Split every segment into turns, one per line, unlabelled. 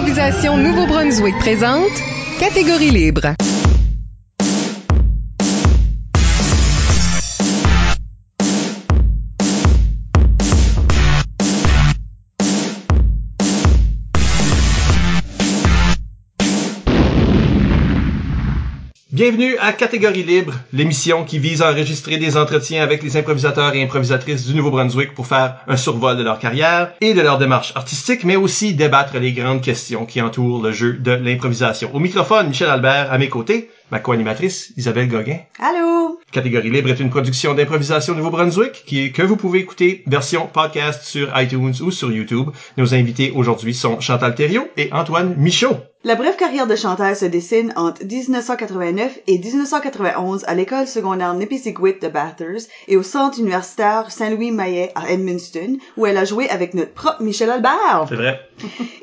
Improvisation Nouveau-Brunswick présente Catégorie libre.
Bienvenue à Catégorie libre, l'émission qui vise à enregistrer des entretiens avec les improvisateurs et improvisatrices du Nouveau-Brunswick pour faire un survol de leur carrière et de leur démarche artistique, mais aussi débattre les grandes questions qui entourent le jeu de l'improvisation. Au microphone, Michel Albert, à mes côtés, ma co-animatrice, Isabelle Gauguin.
Allô!
Catégorie libre est une production d'improvisation Nouveau-Brunswick que vous pouvez écouter version podcast sur iTunes ou sur YouTube. Nos invités aujourd'hui sont Chantal Thériault et Antoine Michaud.
La brève carrière de Chantal se dessine entre 1989 et 1991 à l'école secondaire Nipisiguit de Bathurst et au centre universitaire Saint-Louis-Maillet à Edmundston, où elle a joué avec notre propre Michel Albert.
C'est vrai.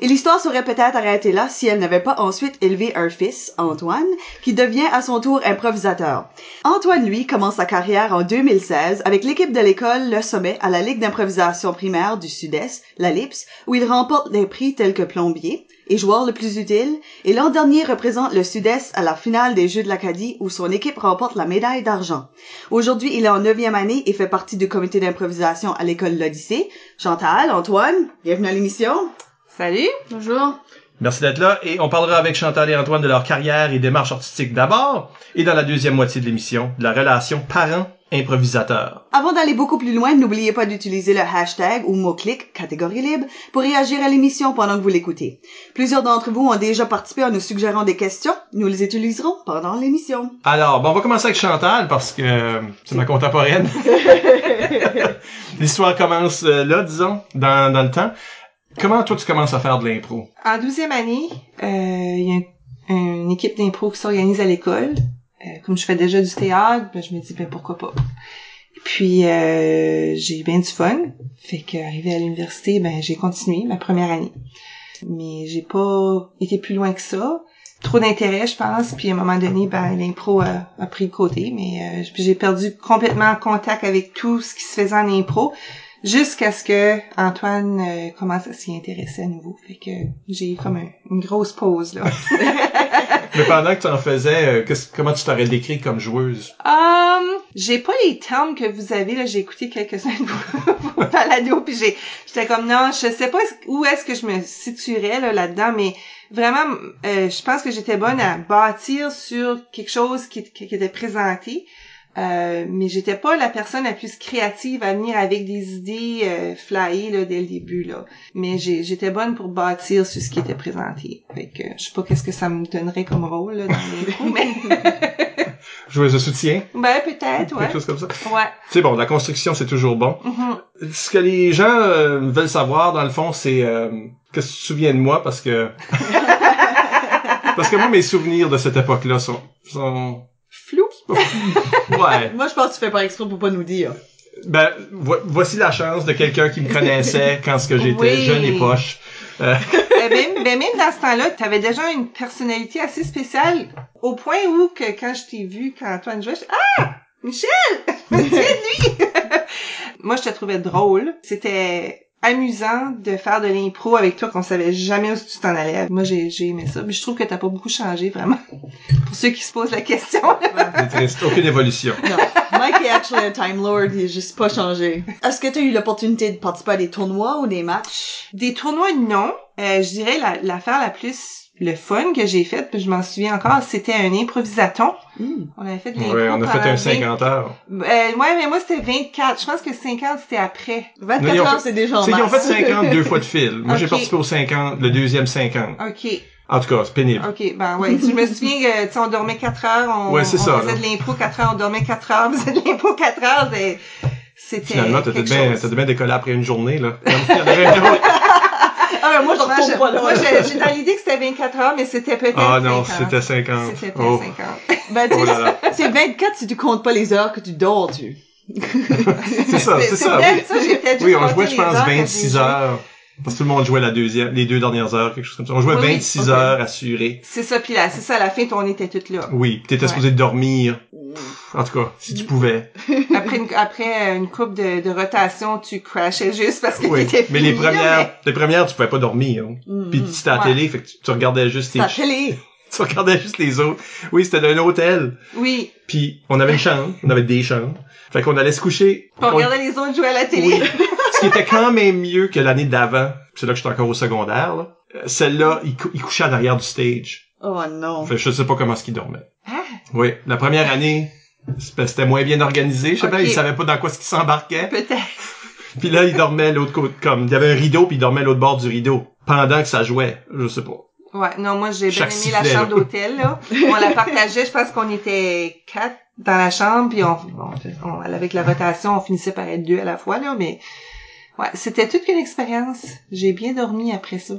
Et l'histoire serait peut-être arrêtée là si elle n'avait pas ensuite élevé un fils, Antoine, qui devient à son tour improvisateur. Antoine, lui, commence sa carrière en 2016 avec l'équipe de l'école Le Sommet à la Ligue d'improvisation primaire du Sud-Est, la LIPS, où il remporte des prix tels que plombier et joueur le plus utile, et l'an dernier représente le Sud-Est à la finale des Jeux de l'Acadie où son équipe remporte la médaille d'argent. Aujourd'hui, il est en 9e année et fait partie du comité d'improvisation à l'école L'Odyssée. Chantal, Antoine, bienvenue à l'émission.
Salut.
Bonjour.
Merci d'être là et on parlera avec Chantal et Antoine de leur carrière et démarche artistique d'abord et dans la deuxième moitié de l'émission, de la relation parent-improvisateur.
Avant d'aller beaucoup plus loin, n'oubliez pas d'utiliser le hashtag ou mot-clic Catégorie libre pour réagir à l'émission pendant que vous l'écoutez. Plusieurs d'entre vous ont déjà participé en nous suggérant des questions. Nous les utiliserons pendant l'émission.
Alors, on va commencer avec Chantal parce que c'est ma contemporaine. L'histoire commence là, disons, dans le temps. Comment toi tu commences à faire de l'impro?
En 12e année, il y a une équipe d'impro qui s'organise à l'école. Comme je fais déjà du théâtre, ben, je me dis pourquoi pas. Puis j'ai bien du fun. Fait qu'arrivé à l'université, ben j'ai continué ma première année. Mais j'ai pas été plus loin que ça. Trop d'intérêt, je pense. Puis à un moment donné, ben l'impro a pris le côté. Mais j'ai perdu complètement contact avec tout ce qui se faisait en impro. Jusqu'à ce que Antoine commence à s'y intéresser à nouveau. Fait que j'ai eu comme une grosse pause, là.
Mais pendant que tu en faisais, comment tu t'aurais décrit comme joueuse?
J'ai pas les termes que vous avez, là. J'ai écouté quelques-uns de vos balados, puis j'étais comme, non, je sais pas où est-ce que je me situerais, là-dedans, mais vraiment, je pense que j'étais bonne à bâtir sur quelque chose qui était présenté. Mais j'étais pas la personne la plus créative à venir avec des idées flyées là dès le début là. Mais j'étais bonne pour bâtir sur ce qui était présenté. Fait que je sais pas qu'est-ce que ça me donnerait comme rôle là dans les coups, mais
Joueuse de soutien?
Ben peut-être, ouais.
Quelque chose comme ça.
Ouais.
C'est bon, la construction c'est toujours bon.
Mm-hmm.
Ce que les gens veulent savoir dans le fond, c'est qu'est-ce que tu te souviens de moi parce que moi mes souvenirs de cette époque-là sont
Flou.
Ouais.
Moi, je pense que tu fais par exprès pour pas nous dire.
Ben, voici la chance de quelqu'un qui me connaissait quand j'étais jeune et poche.
Même dans ce temps-là, t'avais déjà une personnalité assez spéciale, au point où que quand je t'ai vu, quand Antoine jouait, Michel! C'est lui! Moi, je te trouvais drôle. C'était amusant de faire de l'impro avec toi qu'on savait jamais où tu t'en allais. Moi, j'ai aimé ça. Mais je trouve que t'as pas beaucoup changé, vraiment. Pour ceux qui se posent la question.
C'est aucune évolution.
Non. Mike est actually un Time Lord, il est juste pas changé. Est-ce que tu as eu l'opportunité de participer à des tournois ou des matchs?
Des tournois, non. Je dirais l'affaire la plus le fun que j'ai faite, puis je m'en souviens encore, c'était un improvisaton. On avait fait de l'impro.
Ouais, on a fait un 50 heures.
Ouais, mais moi, c'était 24. Je pense que 50, c'était après.
24 heures, c'est déjà en
Ils ont fait
masse.
50 deux fois de fil. Moi, j'ai
Ok.
participé au 50, le deuxième 50.
OK.
En tout cas, c'est pénible.
OK, ben ouais. Je me souviens que, tu sais, on dormait 4 heures, on
Ouais, c'est ça,
faisait
là.
de l'impro 4 heures, on dormait 4 heures, on faisait de l'impro 4 heures, c'était
Finalement, t'as
quelque
bien
chose.
décollé après une journée, là. Comme s'il y en avait un autre.
Moi, je retourne pas là.
Moi, j'ai dans l'idée que c'était 24 heures, mais c'était peut-être
Ah non,
50.
c'était 50.
C'était
Oh.
50.
Ben, tu
Oh là là.
sais, c'est 24 si tu comptes pas les heures que tu dors, tu.
C'est ça, c'est ça.
peut-être ça, j'ai peut-être
Oui,
juste
on jouait,
compté
je
les
pense,
heures que
26
j'ai
heures. Parce que tout le monde jouait les 2 dernières heures, quelque chose comme ça. On jouait
Oui,
26
ok.
heures assurées.
C'est ça, puis là, c'est ça, à la fin, on était toutes là.
Oui, pis t'étais
Ouais.
supposé dormir En tout cas, si tu pouvais.
Après une coupe de rotation, tu crashais juste parce que
Oui,
t'étais fini.
mais les premières, tu pouvais pas dormir. Hein. Puis c'était à la télé, fait que tu regardais juste
C'est à la télé.
Tu regardais juste les autres. Oui, c'était d'un hôtel.
Oui.
Puis on avait une chambre, on avait des chambres. Fait qu'on allait se coucher.
On regardait les autres jouer à la télé.
Oui. Ce qui était quand même mieux que l'année d'avant. C'est là que j'étais encore au secondaire, là. Celle-là, il couchait à l'arrière du stage.
Oh non.
Fait que je sais pas comment est-ce qu'il dormait.
Hein?
Oui, la première année, c'était moins bien organisé. Je sais pas,
Ok.
il savait pas dans quoi ce qu'il s'embarquait.
Peut-être.
Puis là, il dormait l'autre côté, comme, il y avait un rideau, puis il dormait l'autre bord du rideau. Pendant que ça jouait. Je sais pas.
Ouais, non, moi, j'ai bien
Chaque
aimé la
sifflet,
chambre
là.
d'hôtel, là. On la partageait, je pense qu'on était 4 dans la chambre, puis avec la rotation, on finissait par être 2 à la fois, là, mais ouais, c'était toute une expérience. J'ai bien dormi après ça.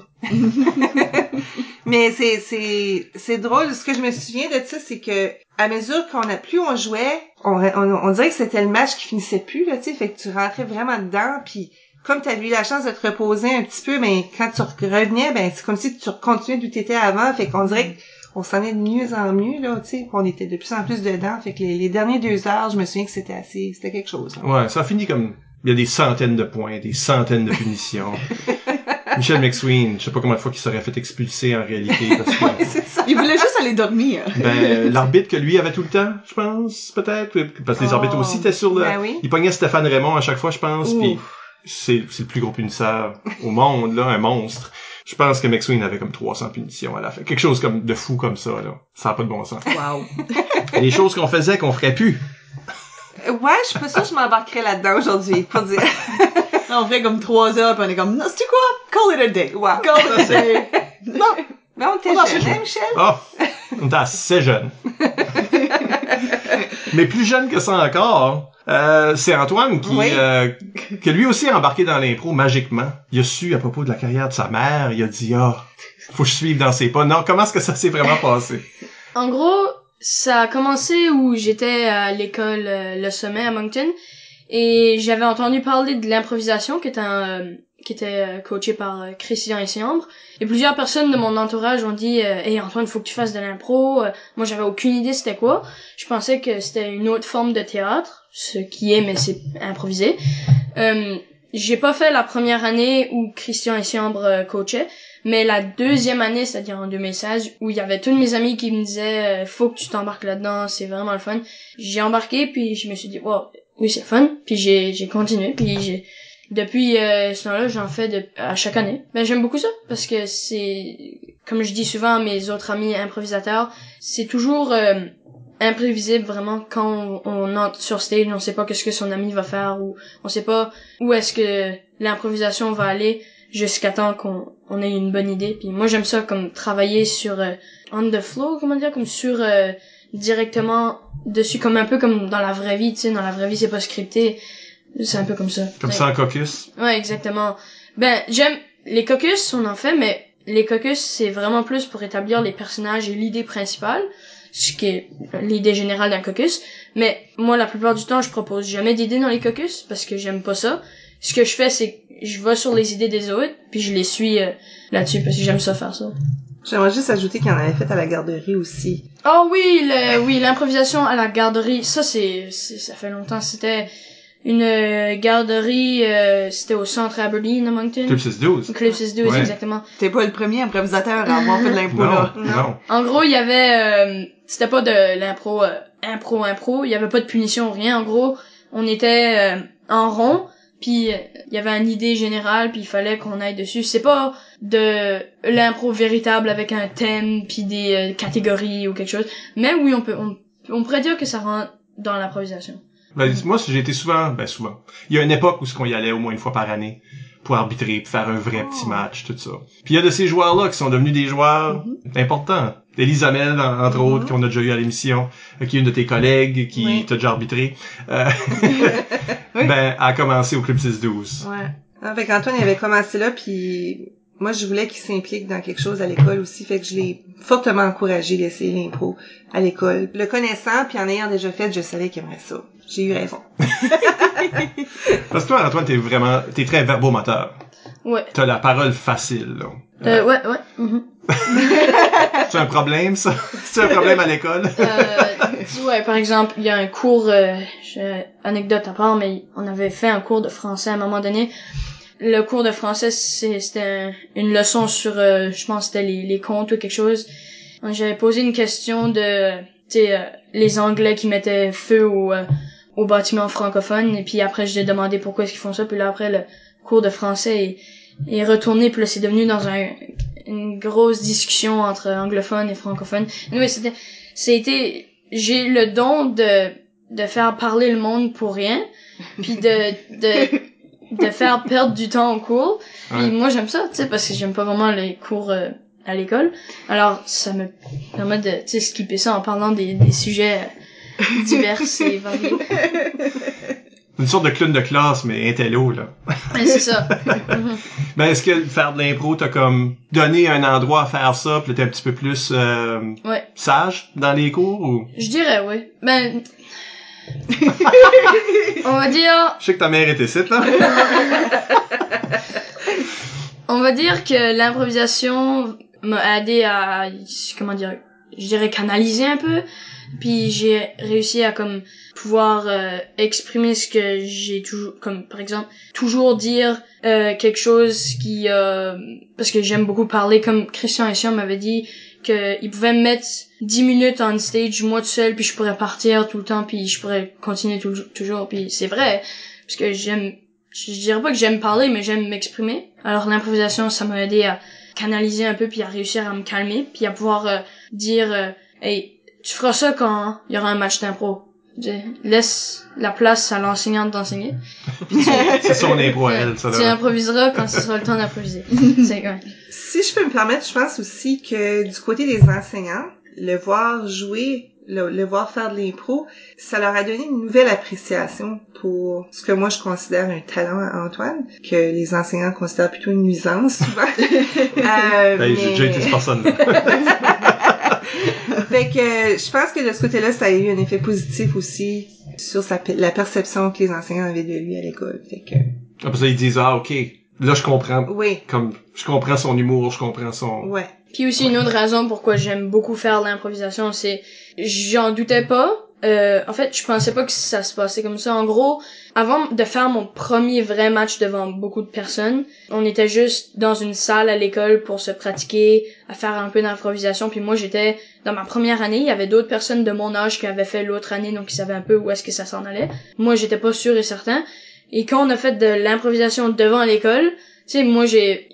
Mais c'est drôle. Ce que je me souviens de ça, c'est que à mesure plus on jouait, on dirait que c'était le match qui finissait plus, là, tu sais, fait que tu rentrais vraiment dedans, puis comme tu as eu la chance de te reposer un petit peu, ben quand tu revenais, ben c'est comme si tu continuais d'où t'étais avant, fait qu'on dirait qu'on s'en est de mieux en mieux, là, tu sais, qu'on était de plus en plus dedans, fait que les dernières 2 heures, je me souviens que c'était quelque chose, là.
Ouais, ça a fini comme, il y a des centaines de points, des centaines de punitions. Michel McSween, je sais pas combien de fois qu'il serait fait expulser en réalité, parce que,
C'est ça.
Il voulait juste aller dormir.
ben, l'arbitre que lui avait tout le temps, je pense, peut-être, parce que les arbitres aussi étaient sur le,
Ben oui.
il pognait Stéphane Raymond à chaque fois, je pense,
Ouh.
puis c'est le plus gros punisseur au monde, là, un monstre. Je pense que McSween avait comme 300 punitions à la fin. Quelque chose comme de fou comme ça, là. Ça a pas de bon sens.
Wow.
Les choses qu'on faisait qu'on ferait plus.
Ouais, je suis pas sûre que je m'embarquerais là-dedans aujourd'hui, pour dire.
On ferait comme 3 heures, puis on est comme, non, c'est quoi? Call it a day.
Wow.
Call it a day. Non.
Mais on était
On en
jeunes,
fait
hein, Michel?
Ah! On était assez jeunes. Mais plus jeune que ça encore, c'est Antoine qui,
Oui.
que lui aussi a embarqué dans l'impro magiquement. Il a su à propos de la carrière de sa mère, il a dit, faut que je suive dans ses pas. Non, comment est-ce que ça s'est vraiment passé?
En gros, ça a commencé où j'étais à l'école Le Sommet à Moncton et j'avais entendu parler de l'improvisation qui était coachée par Christian Essiambre. Et plusieurs personnes de mon entourage ont dit hey Antoine, faut que tu fasses de l'impro. Moi, j'avais aucune idée c'était quoi. Je pensais que c'était une autre forme de théâtre, ce qui est, mais c'est improvisé. J'ai pas fait la première année où Christian Essiambre coachait, mais la deuxième année, c'est-à-dire en 2016, où il y avait tous mes amis qui me disaient faut que tu t'embarques là-dedans, c'est vraiment le fun. J'ai embarqué, puis je me suis dit wow, oui c'est fun, puis j'ai continué, puis depuis ce temps-là, j'en fais à chaque année. Ben j'aime beaucoup ça parce que c'est, comme je dis souvent à mes autres amis improvisateurs, c'est toujours imprévisible vraiment quand on entre sur stage, on sait pas qu'est-ce que son ami va faire ou on sait pas où est-ce que l'improvisation va aller jusqu'à temps qu'on ait une bonne idée. Puis moi j'aime ça comme travailler sur on the flow, comment dire, comme sur directement dessus, comme un peu comme dans la vraie vie, tu sais, dans la vraie vie c'est pas scripté. C'est un peu comme ça.
Comme ça en caucus?
Ouais, exactement. Ben, j'aime les caucus, on en fait, mais les caucus, c'est vraiment plus pour établir les personnages et l'idée principale, ce qui est l'idée générale d'un caucus. Mais moi, la plupart du temps, je propose jamais d'idées dans les caucus parce que j'aime pas ça. Ce que je fais, c'est que je vais sur les idées des autres, puis je les suis là-dessus parce que j'aime ça faire ça.
J'aimerais juste ajouter qu'il y en avait fait à la garderie aussi.
Oh oui, l'improvisation à la garderie, ça ça fait longtemps, c'était une garderie, c'était au centre Aberdeen à Moncton.
Club 6-12.
Club 6-12,
Ouais.
exactement.
T'es pas le premier improvisateur à avoir fait de l'impro, là.
Non.
En gros, il y avait, c'était pas de l'impro, impro, il y avait pas de punition, rien. En gros, on était en rond, puis il y avait une idée générale, puis il fallait qu'on aille dessus. C'est pas de l'impro véritable avec un thème, puis des catégories ou quelque chose. Mais oui, on pourrait dire que ça rentre dans l'improvisation.
Ben, moi, j'ai été souvent. Il y a une époque où on y allait au moins une fois par année pour arbitrer, pour faire un vrai petit match, tout ça. Puis il y a de ces joueurs-là qui sont devenus des joueurs importants. Élise Hamel, entre autres, qu'on a déjà eu à l'émission, qui est une de tes collègues, qui t'a déjà arbitré. Ben, a commencé au Club 6-12.
Ouais. Ah, fait qu'Antoine, il avait commencé là, puis moi, je voulais qu'il s'implique dans quelque chose à l'école aussi, fait que je l'ai fortement encouragé d'essayer l'impro à l'école. Le connaissant, puis en ayant déjà fait, je savais qu'il aimerait ça. J'ai eu raison.
Parce que toi, Antoine, t'es très verbomoteur.
Ouais.
T'as la parole facile, là.
Ouais. Mhm.
C'est un problème, ça? C'est un problème à l'école?
Ouais, par exemple, il y a un cours, anecdote à part, mais on avait fait un cours de français à un moment donné. Le cours de français, c'était une leçon sur, je pense que c'était les contes ou quelque chose. Donc, j'avais posé une question de, les Anglais qui mettaient feu au bâtiment francophone, et puis après, j'ai demandé pourquoi est-ce qu'ils font ça, puis là, après, le cours de français est retourné, puis là, c'est devenu dans une grosse discussion entre anglophones et francophones. Oui, j'ai le don de faire parler le monde pour rien, puis de faire perdre du temps au cours. Puis moi, j'aime ça, tu sais, parce que j'aime pas vraiment les cours à l'école. Alors, ça me permet de, tu sais, skipper ça en parlant des sujets divers et variés.
Une sorte de clown de classe, mais intello, là.
Ouais, c'est ça.
Ben, est-ce que faire de l'impro, t'as comme donné un endroit à faire ça, pis là, t'es un petit peu plus sage dans les cours, ou?
Je dirais, oui. Ben, on va dire...
Je sais que ta mère était ici, là.
On va dire que l'improvisation m'a aidé à, comment dire, je dirais canaliser un peu, puis j'ai réussi à comme pouvoir exprimer ce que j'ai toujours, comme par exemple toujours dire quelque chose qui parce que j'aime beaucoup parler, comme Christian Essian m'avait dit qu'il pouvait me mettre 10 minutes on stage moi tout seul, puis je pourrais partir tout le temps, puis je pourrais continuer toujours, puis c'est vrai parce que je dirais pas que j'aime parler, mais j'aime m'exprimer. Alors l'improvisation, ça m'a aidé à canaliser un peu, puis à réussir à me calmer, puis à pouvoir dire hey, tu feras ça quand il y aura un match d'impro. Laisse la place à l'enseignante d'enseigner.
C'est son impro à elle, ça.
Tu improviseras quand ce sera le temps d'improviser. C'est quand même.
Si je peux me permettre, je pense aussi que du côté des enseignants, le voir jouer, le voir faire de l'impro, ça leur a donné une nouvelle appréciation pour ce que moi je considère un talent à Antoine, que les enseignants considèrent plutôt une nuisance souvent.
J'ai déjà été cette personne-là.
Fait que je pense que de ce côté-là, ça a eu un effet positif aussi sur la perception que les enseignants avaient de lui à l'école. Fait que...
Après ça, ils disent, ok, là je comprends.
Oui.
Comme, je comprends son humour, je comprends son...
Ouais.
Puis aussi une autre raison pourquoi j'aime beaucoup faire de l'improvisation, c'est, j'en doutais pas. En fait, je pensais pas que ça se passait comme ça. En gros, avant de faire mon premier vrai match devant beaucoup de personnes, on était juste dans une salle à l'école pour se pratiquer, à faire un peu d'improvisation. Puis moi, j'étais dans ma première année, il y avait d'autres personnes de mon âge qui avaient fait l'autre année, donc ils savaient un peu où est-ce que ça s'en allait. Moi, j'étais pas sûr et certain. Et quand on a fait de l'improvisation devant l'école, tu sais, moi, j'ai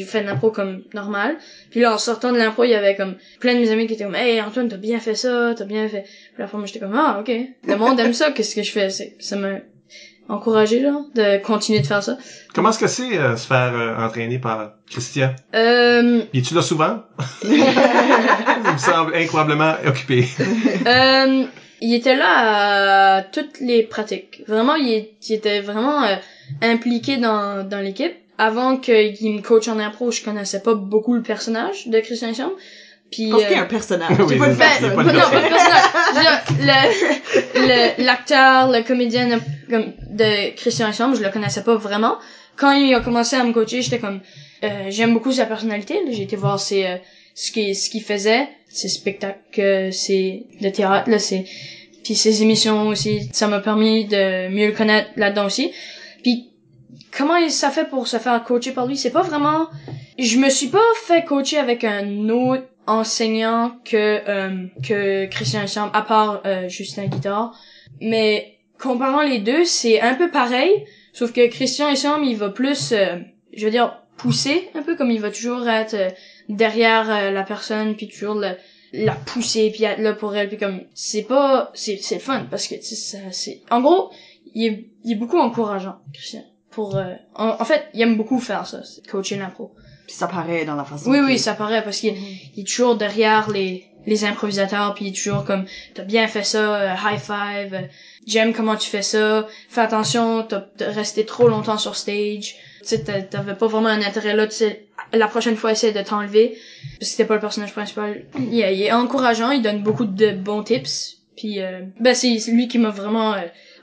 fait de l'impro comme normal. Puis là, en sortant de l'impro, il y avait comme plein de mes amis qui étaient comme, hey, Antoine, t'as bien fait ça, t'as bien fait. Puis la fois, moi, j'étais comme, ah, ok. Le monde aime ça, qu'est-ce que je fais? Ça m'a encouragé, là, de continuer de faire ça.
Comment est-ce que c'est se faire entraîner par Christian? Es-tu là souvent? Il me semble incroyablement occupé.
Il était là à toutes les pratiques. Vraiment, il était vraiment impliqué dans l'équipe. Avant qu'il me coach en impro, je connaissais pas beaucoup le personnage de Christian Chambre. Puis
Parce qu'il y a un personnage.
Oui,
pas une
c'est ça,
personne.
il y a pas de
non, pas le personnage. Je veux dire, l'acteur, le comédien de Christian Chambre, je le connaissais pas vraiment. Quand il a commencé à me coacher, j'étais comme, j'aime beaucoup sa personnalité. Là. J'ai été voir ce qu'il faisait, ses spectacles, de théâtre, là, puis ses émissions aussi. Ça m'a permis de mieux le connaître là-dedans aussi. Puis comment ça fait pour se faire coacher par lui? C'est pas vraiment... Je me suis pas fait coacher avec un autre enseignant que Christian Chambre, à part Justin Guitard. Mais comparant les deux, c'est un peu pareil, sauf que Christian Chambre, il va plus, je veux dire, pousser, un peu comme il va toujours être derrière la personne, puis toujours la pousser, puis être là pour elle, puis comme... C'est le fun, parce que, tu sais, c'est... En gros, il est beaucoup encourageant, Christian. En fait, il aime beaucoup faire ça, coacher l'impro.
Puis ça paraît dans la façon.
Oui, ça paraît parce qu'il est toujours derrière les improvisateurs, puis il est toujours comme, t'as bien fait ça, high five, j'aime comment tu fais ça, fais attention, t'as resté trop longtemps sur stage, tu sais, t'avais pas vraiment un intérêt là, tu sais, la prochaine fois, essaie de t'enlever, parce que t'es pas le personnage principal. Il est encourageant, il donne beaucoup de bons tips, puis c'est lui qui m'a vraiment,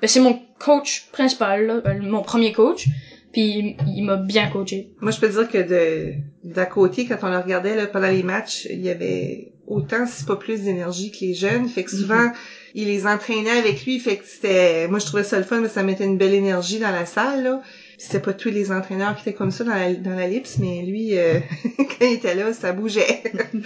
c'est mon coach principal, là, mon premier coach, puis il m'a bien coaché.
Moi, je peux dire que d'à côté, quand on le regardait là, pendant les matchs, il y avait autant, si pas plus, d'énergie que les jeunes. Fait que souvent, il les entraînait avec lui. Fait que c'était... Moi, je trouvais ça le fun, mais ça mettait une belle énergie dans la salle, là. C'était pas tous les entraîneurs qui étaient comme ça dans la Lips, mais lui, quand il était là, ça bougeait.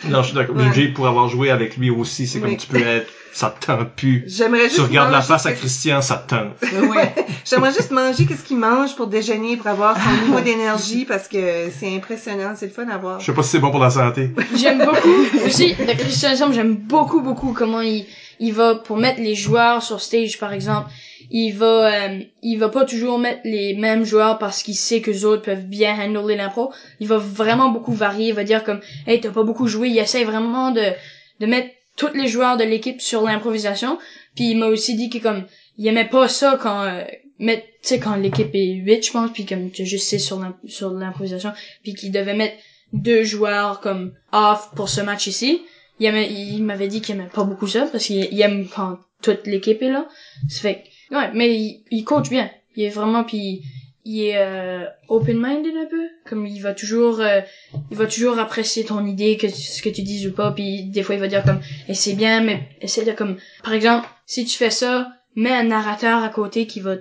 Non, je suis d'accord.
Ouais.
Pour avoir joué avec lui aussi, c'est comme
Oui.
tu peux être... Ça te tente plus.
J'aimerais juste
Tu regardes la
manger
face à
qu'est-ce-
Christian, ça te tente.
Ouais. J'aimerais juste manger qu'est-ce qu'il mange pour déjeuner, pour avoir son niveau d'énergie, parce que c'est impressionnant, c'est le fun à voir.
Je sais pas si c'est bon pour la santé.
J'aime beaucoup aussi de Christian Ensemble, j'aime beaucoup comment il va pour mettre les joueurs sur stage par exemple. Il va pas toujours mettre les mêmes joueurs parce qu'il sait que les autres peuvent bien handler l'impro. Il va vraiment beaucoup varier, il va dire comme hey, t'as pas beaucoup joué, il essaie vraiment de mettre tous les joueurs de l'équipe sur l'improvisation. Puis il m'a aussi dit que comme il aimait pas ça quand mettre, tu sais, quand l'équipe est 8, je pense, puis comme tu juste sais sur l'improvisation, puis qu'il devait mettre 2 joueurs comme off pour ce match ici. Il m'avait dit qu'il aimait pas beaucoup ça parce qu'il aime quand toute l'équipe est là. Ça fait que, ouais, mais il coach bien. Il est vraiment, puis il est open-minded un peu, comme il va toujours apprécier ton idée, ce que tu dis ou pas, puis des fois il va dire comme et c'est bien, mais essaie de comme par exemple si tu fais ça, mets un narrateur à côté qui va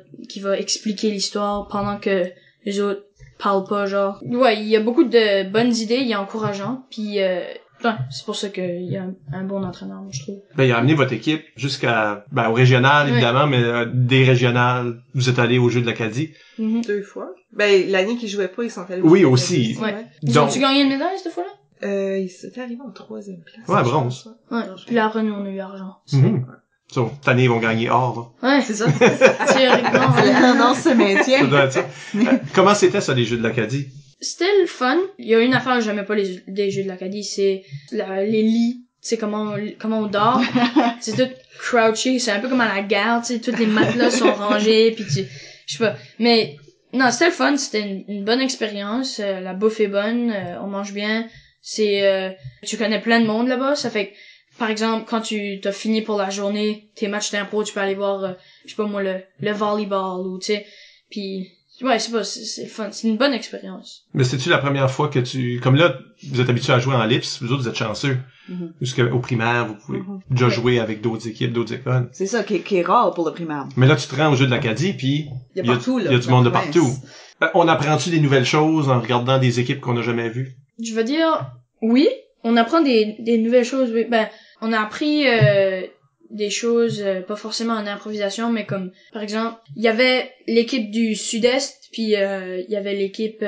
expliquer l'histoire pendant que les autres parlent pas, genre. Ouais, il y a beaucoup de bonnes idées, il est encourageant, puis ouais, c'est pour ça qu'il y a un bon entraîneur, je trouve.
Ben, il a amené votre équipe jusqu'à, au régional, évidemment, mais des régionales, vous êtes allés au Jeu de l'Acadie.
2 fois. Ben, l'année qu'ils jouaient pas, ils sont allés.
Oui, aussi.
Ouais.
Donc-
Ils ont-tu gagné une médaille, cette fois-là?
Ils étaient arrivés en 3e place.
Ouais,
je
bronze.
pense.
Ouais. Puis là, après, nous, on a eu argent.
Mhm. So, cette année, ils vont gagner or,
Ouais.
C'est ça.
Théoriquement, ouais.
Tendance se
là. Ça
maintient.
doit être ça. Comment c'était ça, les Jeux de l'Acadie?
C'était le fun. Il y a une affaire que j'aimais pas des jeux de l'Acadie, c'est les lits. Tu sais, comment on dort. C'est tout crouché. C'est un peu comme à la gare, tu sais, tous les matelas sont rangés, puis je sais pas. Mais, non, c'était le fun. C'était une bonne expérience. La bouffe est bonne. On mange bien. Tu connais plein de monde là-bas. Ça fait que, par exemple, quand tu t'as fini pour la journée, tes matchs d'impro, tu peux aller voir, je sais pas moi, le volleyball, ou, tu sais. Puis, ouais, c'est fun. C'est une bonne expérience.
Mais c'est-tu la première fois que comme là, vous êtes habitués à jouer en lips, vous autres, vous êtes chanceux.
Mhm.
Jusqu'au primaire, vous pouvez déjà jouer avec d'autres équipes, d'autres écoles.
C'est ça qui est rare pour le primaire.
Mais là, tu te rends au Jeu de l'Acadie, puis
Il y a partout, là.
il y a du
dans
monde de
la province.
partout. On apprend-tu des nouvelles choses en regardant des équipes qu'on n'a jamais vues?
Je veux dire, oui, on apprend des nouvelles choses. Oui. Ben, on a appris des choses, pas forcément en improvisation, mais comme, par exemple, il y avait l'équipe du Sud-Est, puis il y avait l'équipe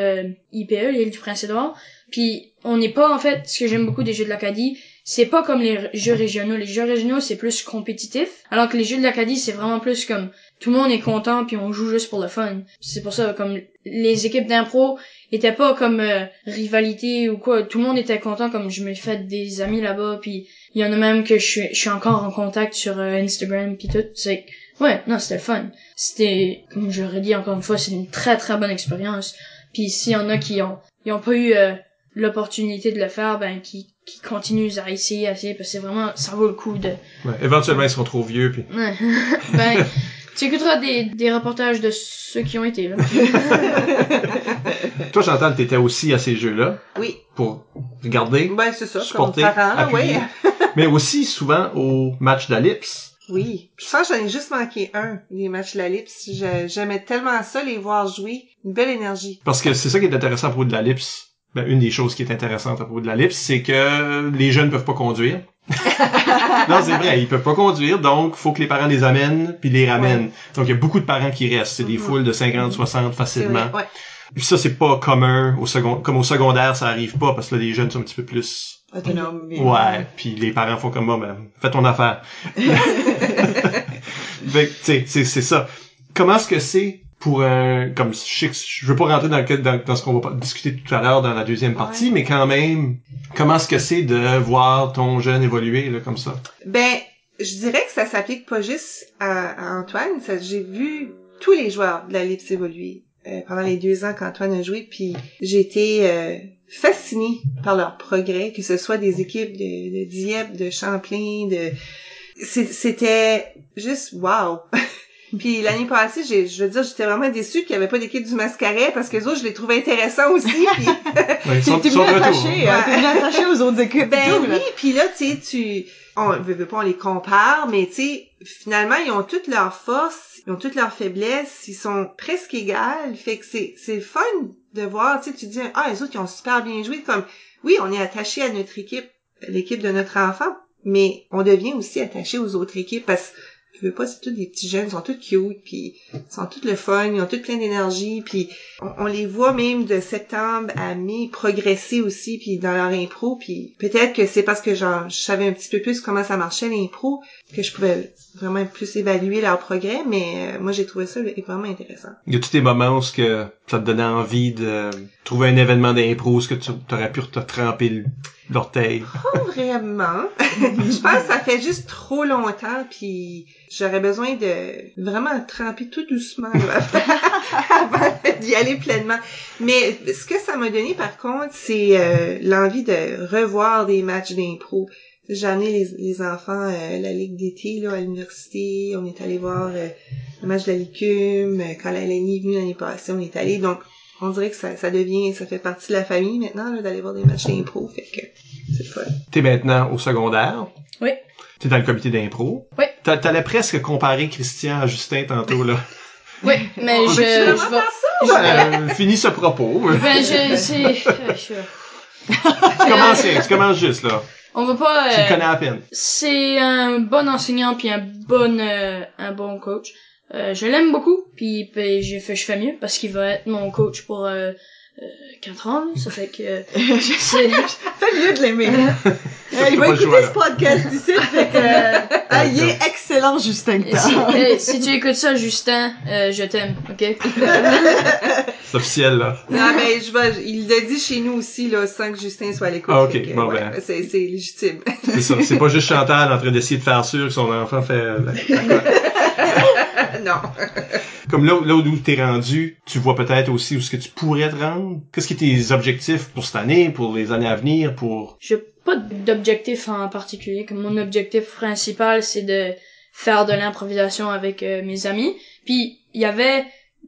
IPE, l'île du Prince-Édouard. Puis on n'est pas, en fait, ce que j'aime beaucoup des Jeux de l'Acadie, c'est pas comme les jeux régionaux. Les jeux régionaux, c'est plus compétitif, alors que les Jeux de l'Acadie, c'est vraiment plus comme tout le monde est content, puis on joue juste pour le fun. C'est pour ça, comme les équipes d'impro étaient pas comme rivalité ou quoi. Tout le monde était content, comme je me fait des amis là-bas, puis il y en a même que je suis encore en contact sur Instagram, puis tout. C'est ouais, non, c'était le fun. C'était, comme je le redis encore une fois, c'est une très très bonne expérience. Puis s'il y en a qui ont pas eu l'opportunité de le faire, ben qui continuent à essayer, parce que c'est vraiment, ça vaut le coup de...
Ouais, éventuellement, ils seront trop vieux, puis...
Ouais. Ben, tu écouteras des reportages de ceux qui ont été là.
Toi, Chantal, t'étais aussi à ces jeux-là.
Oui.
Pour regarder,
Ben, c'est ça,
supporter,
comme parent, là,
appuyer.
oui.
Mais aussi, souvent, au match d'Alips.
Oui. Je pense que j'en ai juste manqué un, les matchs de la Lips. J'aimais tellement ça, les voir jouer. Une belle énergie.
Parce que c'est ça qui est intéressant à propos de la Lips. Ben, une des choses qui est intéressante à propos de la Lips, c'est que les jeunes peuvent pas conduire. Non, c'est vrai, ils peuvent pas conduire, donc faut que les parents les amènent puis les ramènent.
Ouais.
Donc il y a beaucoup de parents qui restent, c'est des
Mhm.
foules de 50, 60
C'est
facilement.
vrai, ouais.
Puis ça c'est pas commun comme au secondaire, ça arrive pas parce que là les jeunes sont un petit peu plus
Autonome.
ouais, puis les parents font comme moi, ben fais ton affaire. Fait que, tu sais, c'est ça. Comment est-ce que c'est pour un, comme je veux pas rentrer dans ce qu'on va discuter tout à l'heure dans la deuxième partie, mais quand même, comment est-ce que c'est de voir ton jeune évoluer là comme ça?
Ben, je dirais que ça s'applique pas juste à Antoine. J'ai vu tous les joueurs de la Lips évoluer pendant les 2 ans qu'Antoine a joué, puis j'ai été fascinée par leur progrès, que ce soit des équipes de Dieppe, de Champlain, c'était juste wow. Puis l'année passée, je veux dire, j'étais vraiment déçue qu'il n'y avait pas d'équipe du Mascaret parce que les autres, je les trouvais intéressants aussi. Puis
Ouais, ils sont
T'es
de
bien
retour.
attaché,
Hein.
t'es bien attaché aux autres équipes.
ben
et tout, là.
oui, puis là, tu sais, on veut pas, on les compare, mais tu sais, finalement, ils ont toutes leurs forces, ils ont toutes leurs faiblesses, ils sont presque égales. Fait que c'est fun de voir, tu sais, tu dis, les autres, ils ont super bien joué. Comme, oui, on est attaché à notre équipe, l'équipe de notre enfant, mais on devient aussi attaché aux autres équipes parce que je veux pas, c'est tous des petits jeunes, ils sont tous cute, puis ils sont tous le fun, ils ont tous plein d'énergie, puis on les voit même de septembre à mai progresser aussi, puis dans leur impro, puis peut-être que c'est parce que genre je savais un petit peu plus comment ça marchait l'impro que je pouvais vraiment plus évaluer leur progrès, mais moi j'ai trouvé ça vraiment intéressant.
Il y a tous tes moments où ça te donnait envie de trouver un événement d'impro, où tu aurais pu te tremper l'orteil.
Pas vraiment. Je pense que ça fait juste trop longtemps, puis j'aurais besoin de vraiment tremper tout doucement là, avant d'y aller pleinement. Mais ce que ça m'a donné par contre, c'est l'envie de revoir des matchs d'impro. J'ai amené les enfants à la Ligue d'été là, à l'université, on est allé voir le match de la Licume, quand la LNI est venue l'année passée, on est allé, donc on dirait que ça fait partie de la famille maintenant là, d'aller voir des matchs d'impro, fait que c'est fun.
T'es maintenant au secondaire.
Oui.
T'es dans le comité d'impro.
Oui.
T'allais presque comparer Christian à Justin tantôt, là.
Oui, mais
On veut-tu vraiment faire ça?
Finis ce propos. Tu commences juste, là.
On va pas...
Tu le connais à peine.
C'est un bon enseignant puis un bon coach. Je l'aime beaucoup puis je fais mieux parce qu'il va être mon coach pour 4 ans, là. Ça fait que c'est
Fais mieux de l'aimer. Il va
pas le
écouter
choix, là.
ce podcast ici, fait que il est excellent, Justin.
si tu écoutes ça, Justin, je t'aime, ok?
C'est officiel, là.
Non, mais il l'a dit chez nous aussi, là, sans que Justin soit à l'écoute.
Ah, ok.
Fait que,
Bon,
ouais,
ben.
c'est légitime.
C'est ça. C'est pas juste Chantal en train d'essayer de faire sûr que son enfant fait
Non.
Comme là où t'es rendu, tu vois peut-être aussi où est-ce que tu pourrais te rendre. Qu'est-ce qui est tes objectifs pour cette année, pour les années à venir, pour...
J'ai pas d'objectif en particulier. Comme mon objectif principal, c'est de faire de l'improvisation avec mes amis. Puis il y avait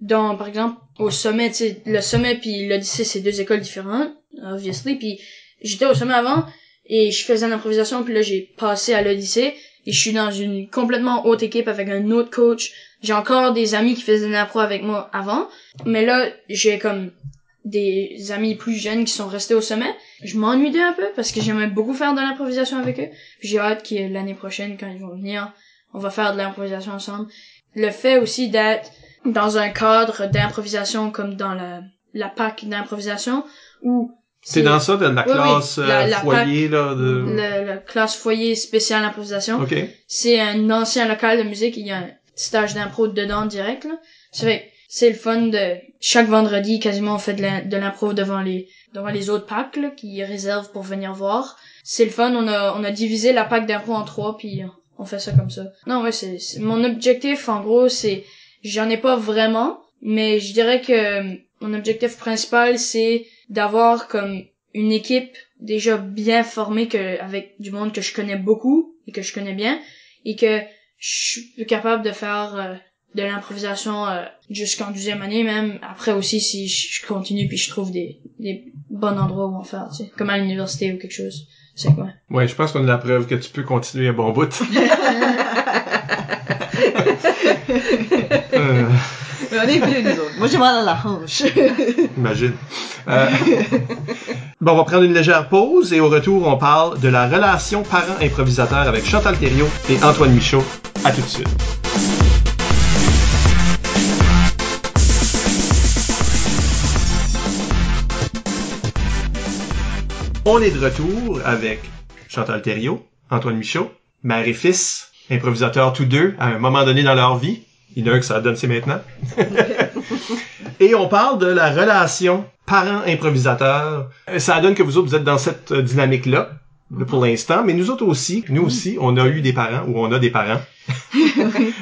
par exemple au sommet, tu sais, le sommet puis l'Odyssée, c'est 2 écoles différentes, obviously. Puis j'étais au sommet avant et je faisais l'improvisation, puis là j'ai passé à l'Odyssée et je suis dans une complètement autre équipe avec un autre coach. J'ai encore des amis qui faisaient de l'impro avec moi avant, mais là j'ai comme des amis plus jeunes qui sont restés au sommet. Je m'ennuyais un peu parce que j'aimais beaucoup faire de l'improvisation avec eux. Puis j'ai hâte que l'année prochaine, quand ils vont venir, on va faire de l'improvisation ensemble. Le fait aussi d'être dans un cadre d'improvisation comme dans la PAC d'improvisation où
C'est dans ça, de la classe
la
foyer, là, de...
la classe foyer spécial improvisation.
OK.
C'est un ancien local de musique, il y a un stage d'impro dedans direct, là. C'est le fun de chaque vendredi quasiment on fait de l'impro devant les autres packs là, qui réservent pour venir voir. C'est le fun, on a divisé la pack d'impro en 3 puis on fait ça comme ça. Non ouais, c'est mon objectif en gros, c'est j'en ai pas vraiment, mais je dirais que mon objectif principal c'est d'avoir comme une équipe déjà bien formée avec du monde que je connais beaucoup et que je connais bien et que je suis capable de faire de l'improvisation jusqu'en 12e année même. Après aussi, si je continue puis je trouve des bons endroits où en faire, tu sais, comme à l'université ou quelque chose. C'est quoi?
Ouais, je pense qu'on a la preuve que tu peux continuer un bon bout.
Mais on est plus nous autres. Moi, j'ai mal à la hanche.
Imagine. Bon, on va prendre une légère pause et au retour, on parle de la relation parent-improvisateur avec Chantal Thériault et Antoine Michaud. À tout de suite. On est de retour avec Chantal Thériault, Antoine Michaud, mère et fils, improvisateurs tous deux à un moment donné dans leur vie. Il y en a un que ça donne, c'est maintenant. Et on parle de la relation parent-improvisateur. Ça donne que vous autres, vous êtes dans cette dynamique-là, pour l'instant, mais nous autres aussi, on a eu des parents, ou on a des parents.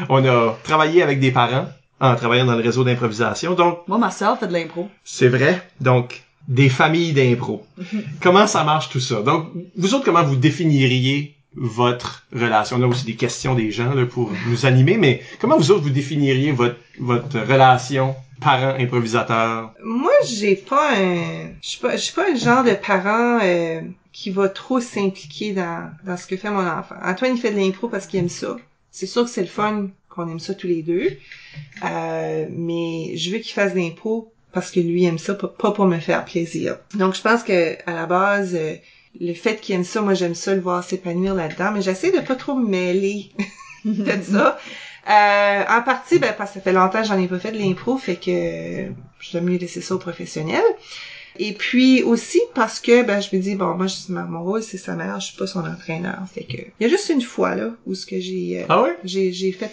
On a travaillé avec des parents en travaillant dans le réseau d'improvisation, donc...
Moi, ma sœur fait de l'impro.
C'est vrai, donc des familles d'impro. Comment ça marche tout ça? Donc, vous autres, comment vous définiriez votre relation? On a aussi des questions des gens là, pour nous animer, mais comment vous autres vous définiriez votre relation parent-improvisateur?
Moi, j'ai pas je suis pas un genre de parent qui va trop s'impliquer dans ce que fait mon enfant. Antoine, il fait de l'impro parce qu'il aime ça. C'est sûr que c'est le fun qu'on aime ça tous les deux. Mais je veux qu'il fasse de l'impro parce que lui aime ça, pas pour me faire plaisir. Donc, je pense que à la base, le fait qu'il aime ça, moi, j'aime ça le voir s'épanouir là-dedans, mais j'essaie de pas trop me mêler de ça. En partie, parce que ça fait longtemps que j'en ai pas fait de l'impro, fait que je dois mieux laisser ça aux professionnels. Et puis aussi parce que je me dis bon, moi mon rôle c'est sa mère, je suis pas son entraîneur, fait que il y a juste une fois là où ce que j'ai j'ai fait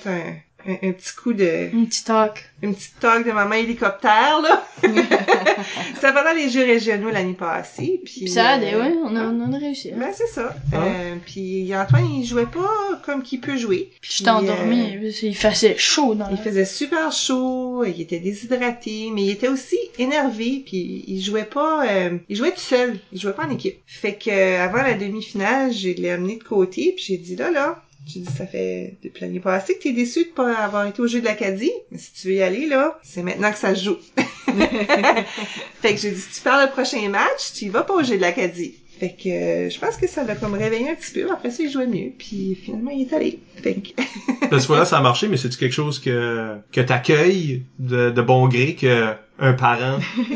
un petit coup de
Une petite talk
de maman hélicoptère là. C'était pendant les Jeux régionaux l'année passée, puis
ça a aidé, ouais, on a réussi.
Ben c'est ça. Puis Antoine il jouait pas comme qu'il peut jouer.
J'étais endormie, il faisait chaud
il faisait super chaud, il était déshydraté, mais il était aussi énervé, puis il jouait tout seul, il jouait pas en équipe. Fait que avant la demi-finale, je l'ai amené de côté, puis j'ai dit là, j'ai dit ça fait depuis l'année passée que t'es déçu de pas avoir été au jeu de l'Acadie, mais si tu veux y aller là, c'est maintenant que ça se joue. Fait que j'ai dit si tu perds le prochain match, tu y vas pas au jeu de l'Acadie. Fait que je pense que ça l'a comme réveillé un petit peu. Après ça, il jouait mieux. Puis finalement, il est allé. Fait que...
Cette fois-là, ça a marché, mais c'est-tu quelque chose que t'accueilles de bon gré que un parent
se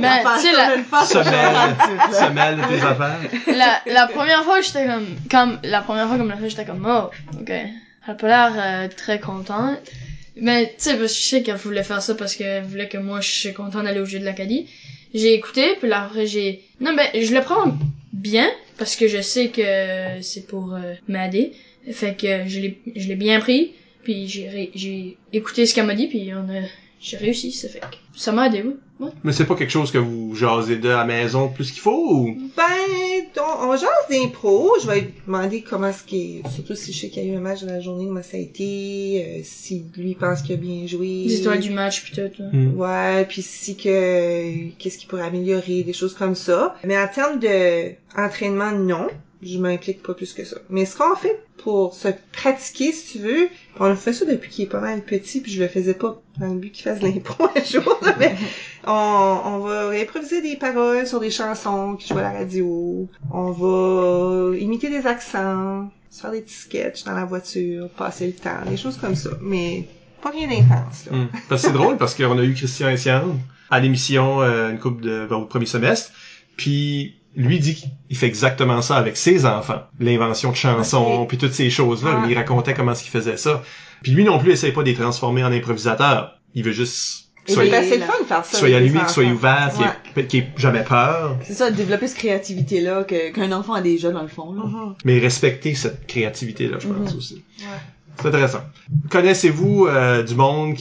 mêle de tes affaires?
La première fois, j'étais comme la première fois, j'étais comme, oh, ok. Elle a pas l'air très contente. Mais, tu sais, parce que je sais qu'elle voulait faire ça parce qu'elle voulait que moi, je suis content d'aller au jeu de l'Acadie. J'ai écouté, puis là, après, je le prends bien, parce que je sais que c'est pour m'aider. Fait que je l'ai bien pris, puis j'ai écouté ce qu'elle m'a dit, puis j'ai réussi, ça fait que ça m'a aidé, oui. Ouais.
Mais c'est pas quelque chose que vous jasez de à la maison plus qu'il faut, ou?
On jase d'impro, je vais lui demander comment surtout si je sais qu'il y a eu un match dans la journée, comment ça a été, si lui pense qu'il a bien joué.
Les étoiles du match, puis tout, là.
Ouais, puis qu'est-ce qu'il pourrait améliorer, des choses comme ça. Mais en termes de entraînement, non. Je m'implique pas plus que ça. Mais ce qu'on fait pour se pratiquer, si tu veux, on le fait ça depuis qu'il est pas mal petit, puis je le faisais pas dans le but qu'il fasse de l'impro un jour, mais on va improviser des paroles sur des chansons qui jouent à la radio, on va imiter des accents, se faire des petits sketchs dans la voiture, passer le temps, des choses comme ça, mais pas rien d'intense, là.
Parce que c'est drôle, parce qu'on a eu Christian Etienne à l'émission une couple au premier semestre, puis lui dit qu'il fait exactement ça avec ses enfants. L'invention de chansons, puis toutes ces choses-là. Il racontait comment est-ce qu'il faisait ça. Puis lui non plus, il essaye pas de les transformer en improvisateur. Il veut juste
c'est le fun de faire ça.
Qu'il soit allumé, qu'il soit ouvert, qu'il ait jamais peur.
C'est ça, développer cette créativité-là qu'un enfant a déjà, dans le fond. Là.
Mais respecter cette créativité-là, je pense aussi.
Ouais.
C'est intéressant. Connaissez-vous du monde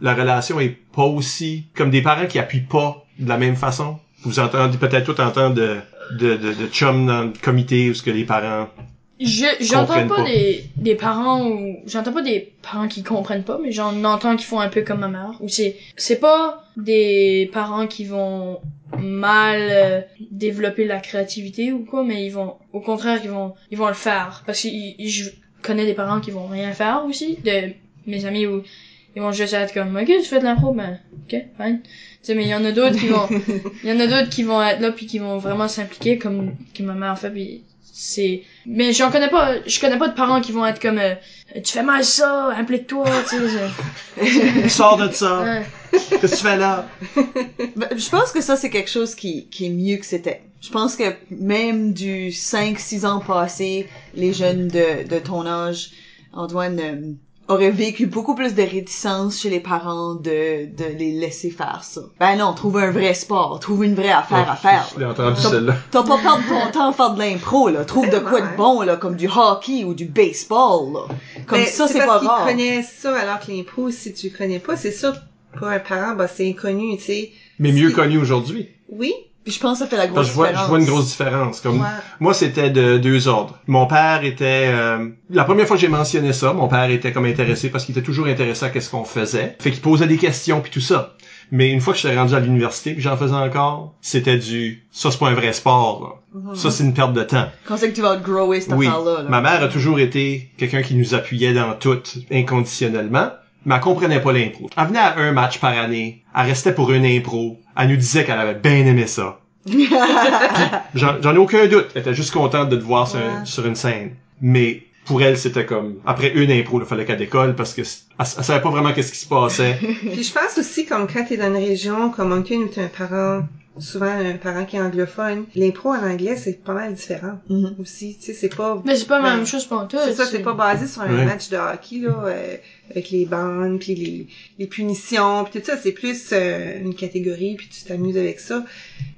la relation est pas aussi... Comme des parents qui appuient pas de la même façon? Vous entendez peut-être tout entendre de chum dans le comité où ce que les parents
j'entends pas des parents j'entends pas des parents qui comprennent pas, mais j'en entends qui font un peu comme ma mère, ou c'est pas des parents qui vont mal développer la créativité ou quoi, mais au contraire ils vont le faire, parce que je connais des parents qui vont rien faire aussi, de mes amis où ils vont juste être comme, ok, tu fais de l'impro, ben, ok, fine. Tu sais, mais il y en a d'autres qui vont être là puis qui vont vraiment s'impliquer comme que ma mère fait, puis mais je connais pas de parents qui vont être comme, tu fais mal ça, implique-toi, tu sais.
Sors de ça. Ouais. Qu'est-ce que tu fais là?
Je pense que ça, c'est quelque chose qui est mieux que c'était. Je pense que même du 5-6 ans passés, les jeunes de ton âge, Antoine, aurait vécu beaucoup plus de réticence chez les parents de les laisser faire ça. Ben non, trouve un vrai sport, trouve une vraie affaire à faire.
J'ai entendu celle-là.
T'as pas perdre ton temps à faire de l'impro, là. Trouve de quoi de bon, là, comme du hockey ou du baseball, là. Comme ça, c'est pas rare.
Tu connais ça, alors que l'impro, si tu connais pas, c'est sûr, pour un parent, c'est inconnu, tu sais.
Mais mieux connu aujourd'hui.
Oui.
Puis je pense que ça fait la grosse différence.
Je vois une grosse différence. Comme moi, c'était de deux ordres. Mon père était... la première fois que j'ai mentionné ça, mon père était comme intéressé parce qu'il était toujours intéressé à qu'est-ce qu'on faisait. Fait qu'il posait des questions puis tout ça. Mais une fois que j'étais rendu à l'université puis j'en faisais encore, c'était ça c'est pas un vrai sport, là. Ça c'est une perte de temps.
Quand c'est que tu vas outgrower cette
Oui.
affaire-là, là.
Ma mère a toujours été quelqu'un qui nous appuyait dans tout, inconditionnellement. Mais elle comprenait pas l'impro. Elle venait à un match par année. Elle restait pour une impro. Elle nous disait qu'elle avait bien aimé ça. J'en ai aucun doute. Elle était juste contente de te voir sur une scène. Mais pour elle, c'était comme... Après une impro, il fallait qu'elle décolle parce que elle savait pas vraiment qu'est-ce qui se passait.
Puis je pense aussi, comme quand t'es dans une région comme Moncton où t'es souvent un parent qui est anglophone, l'impro en anglais, c'est pas mal différent. Aussi, tu sais, c'est pas...
Mais c'est pas la même chose pour toi.
C'est ça, c'est pas basé sur un match de hockey, là, avec les bandes, puis les punitions, puis tout ça, c'est plus une catégorie, puis tu t'amuses avec ça.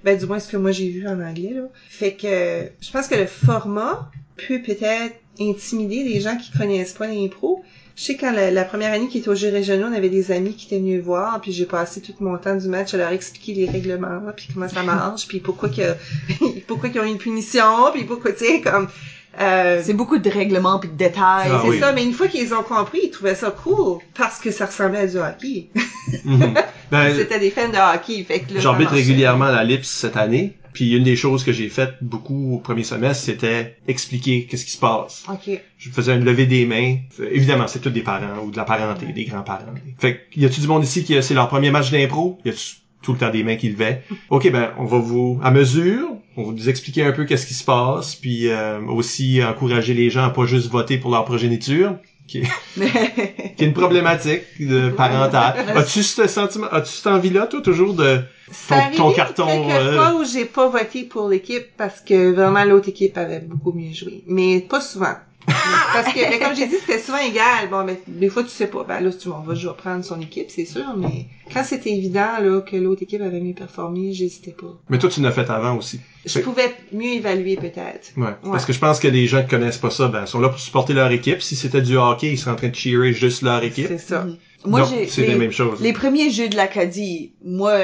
Ben, du moins, ce que moi j'ai vu en anglais, là. Fait que, je pense que le format peut peut-être intimider les gens qui connaissent pas l'impro. Je sais quand la première année qui était aux Jeux régionaux, on avait des amis qui étaient venus voir, puis j'ai passé tout mon temps du match à leur expliquer les règlements, puis comment ça marche, puis pourquoi qu'ils ont une punition, puis pourquoi, tu sais, comme...
c'est beaucoup de règlements puis de détails.
Ah,
c'est
oui.
ça, mais une fois qu'ils ont compris, ils trouvaient ça cool, parce que ça ressemblait à du hockey.
Ben,
C'était des fans de hockey, fait que là,
j'arbitre
ça marchait.
régulièrement à la LIPS cette année. Puis une des choses que j'ai faites beaucoup au premier semestre, c'était expliquer qu'est-ce qui se passe.
OK.
Je faisais une levée des mains. Évidemment, c'est tous des parents ou de la parenté, des grands-parents. Fait que, y a-tu du monde ici c'est leur premier match d'impro? Y a-tu tout le temps des mains qui levaient? OK, ben, on va à mesure, on va vous expliquer un peu qu'est-ce qui se passe, puis aussi encourager les gens à pas juste voter pour leur progéniture, qui est une problématique de parentale. As-tu ce sentiment, as-tu cette envie-là, toi, toujours de
Ça
ton
arrive
carton?
quelques fois où j'ai pas voté pour l'équipe parce que vraiment l'autre équipe avait beaucoup mieux joué. Mais pas souvent. Parce que, mais comme j'ai dit, c'était souvent égal. Bon, mais des fois, tu sais pas. Ben là, si tu m'en vas, je vais prendre son équipe, c'est sûr. Mais quand c'était évident, là, que l'autre équipe avait mieux performé, j'hésitais pas.
Mais toi, tu l'as fait avant aussi.
Je pouvais mieux évaluer, peut-être.
Ouais. Parce que je pense que les gens qui connaissent pas ça, ben, sont là pour supporter leur équipe. Si c'était du hockey, ils seraient en train de cheerer juste leur équipe.
C'est ça.
Moi,
Non, c'est la même chose.
Les premiers jeux de l'Acadie, moi,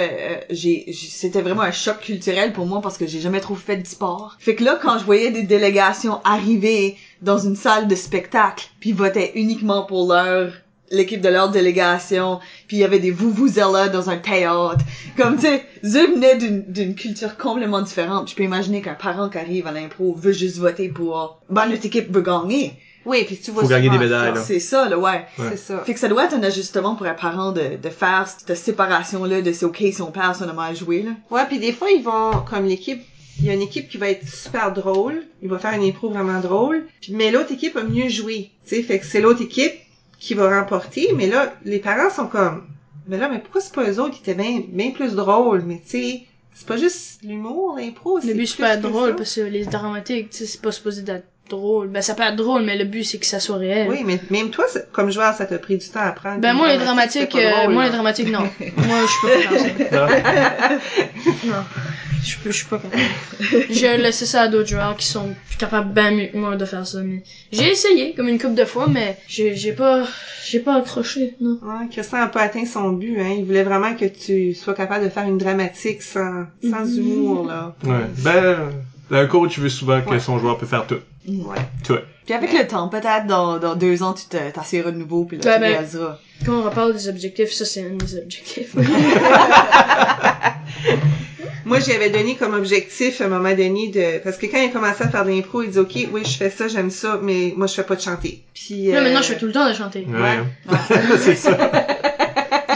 c'était vraiment un choc culturel pour moi parce que j'ai jamais trop fait de sport. Fait que là, quand je voyais des délégations arriver dans une salle de spectacle, puis votaient uniquement pour l'équipe de leur délégation, puis il y avait des vuvuzelas dans un théâtre. Comme, tu sais, eux venaient d'une culture complètement différente. Je peux imaginer qu'un parent qui arrive à l'impro veut juste voter pour, notre équipe veut gagner.
Oui, puis tu vois
Faut gagner
souvent
des médailles,
ça.
là.
C'est ça, là, ouais.
Ouais.
C'est ça.
Fait que ça doit être un ajustement pour un parent de faire cette séparation-là de c'est OK si on perd, ça on a mal joué, là.
Ouais, puis des fois, ils vont, comme l'équipe, il y a une équipe qui va être super drôle, il va faire une impro vraiment drôle, mais l'autre équipe a mieux joué, tu sais, fait que c'est l'autre équipe qui va remporter, mais là, les parents sont comme, mais pourquoi c'est pas eux autres qui étaient bien plus drôles, mais tu sais, c'est pas juste l'humour, l'impro,
Le but, c'est pas être drôle, parce que les dramatiques, tu sais, c'est pas supposé d'être drôle. Ben, ça peut être drôle, mais le but, c'est que ça soit réel.
Oui, mais même toi, comme joueur, ça t'a pris du temps à apprendre.
Ben, moi, les dramatiques, non. Moi, je peux pas faire ça. Non. Je suis pas capable. J'ai laissé ça à d'autres joueurs qui sont capables bien mieux que moi de faire ça, mais j'ai essayé, comme une couple de fois, mais j'ai pas accroché, non.
Ouais, Christian a pas atteint son but, hein. Il voulait vraiment que tu sois capable de faire une dramatique sans humour, là.
Ouais. Ben, un coach veut souvent que son joueur peut faire tout.
Ouais.
Tout.
Puis avec le temps, peut-être dans 2 ans, tu t'asseras de nouveau, puis là,
Ouais,
tu
ben,
réaliseras.
Quand on reparle des objectifs, ça, c'est un des objectifs.
Moi, j'avais donné comme objectif à un moment donné parce que quand il a commencé à faire de l'impro, il dit OK, oui, je fais ça, j'aime ça, mais moi je fais pas de chanter. Puis
Là, maintenant, je fais tout le temps de chanter.
Ouais. C'est ça.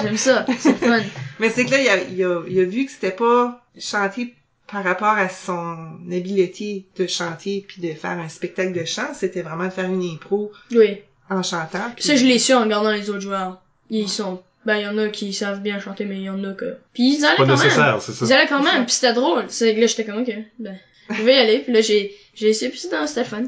J'aime ça, c'est fun.
Mais c'est que là, il a vu que c'était pas chanter par rapport à son habileté de chanter puis de faire un spectacle de chant, c'était vraiment de faire une impro
Oui.
en chantant. Puis...
Ça, je l'ai su en regardant les autres joueurs. Ils sont... Ben, il y en a qui savent bien chanter, mais il y en a que... Puis ils allaient
Pas
quand
nécessaire,
même.
c'est ça.
Ils allaient quand même, puis c'était drôle. C'est que là, j'étais comme, OK, ben, je vais y aller. Puis là, j'ai essayé, puis c'était fun.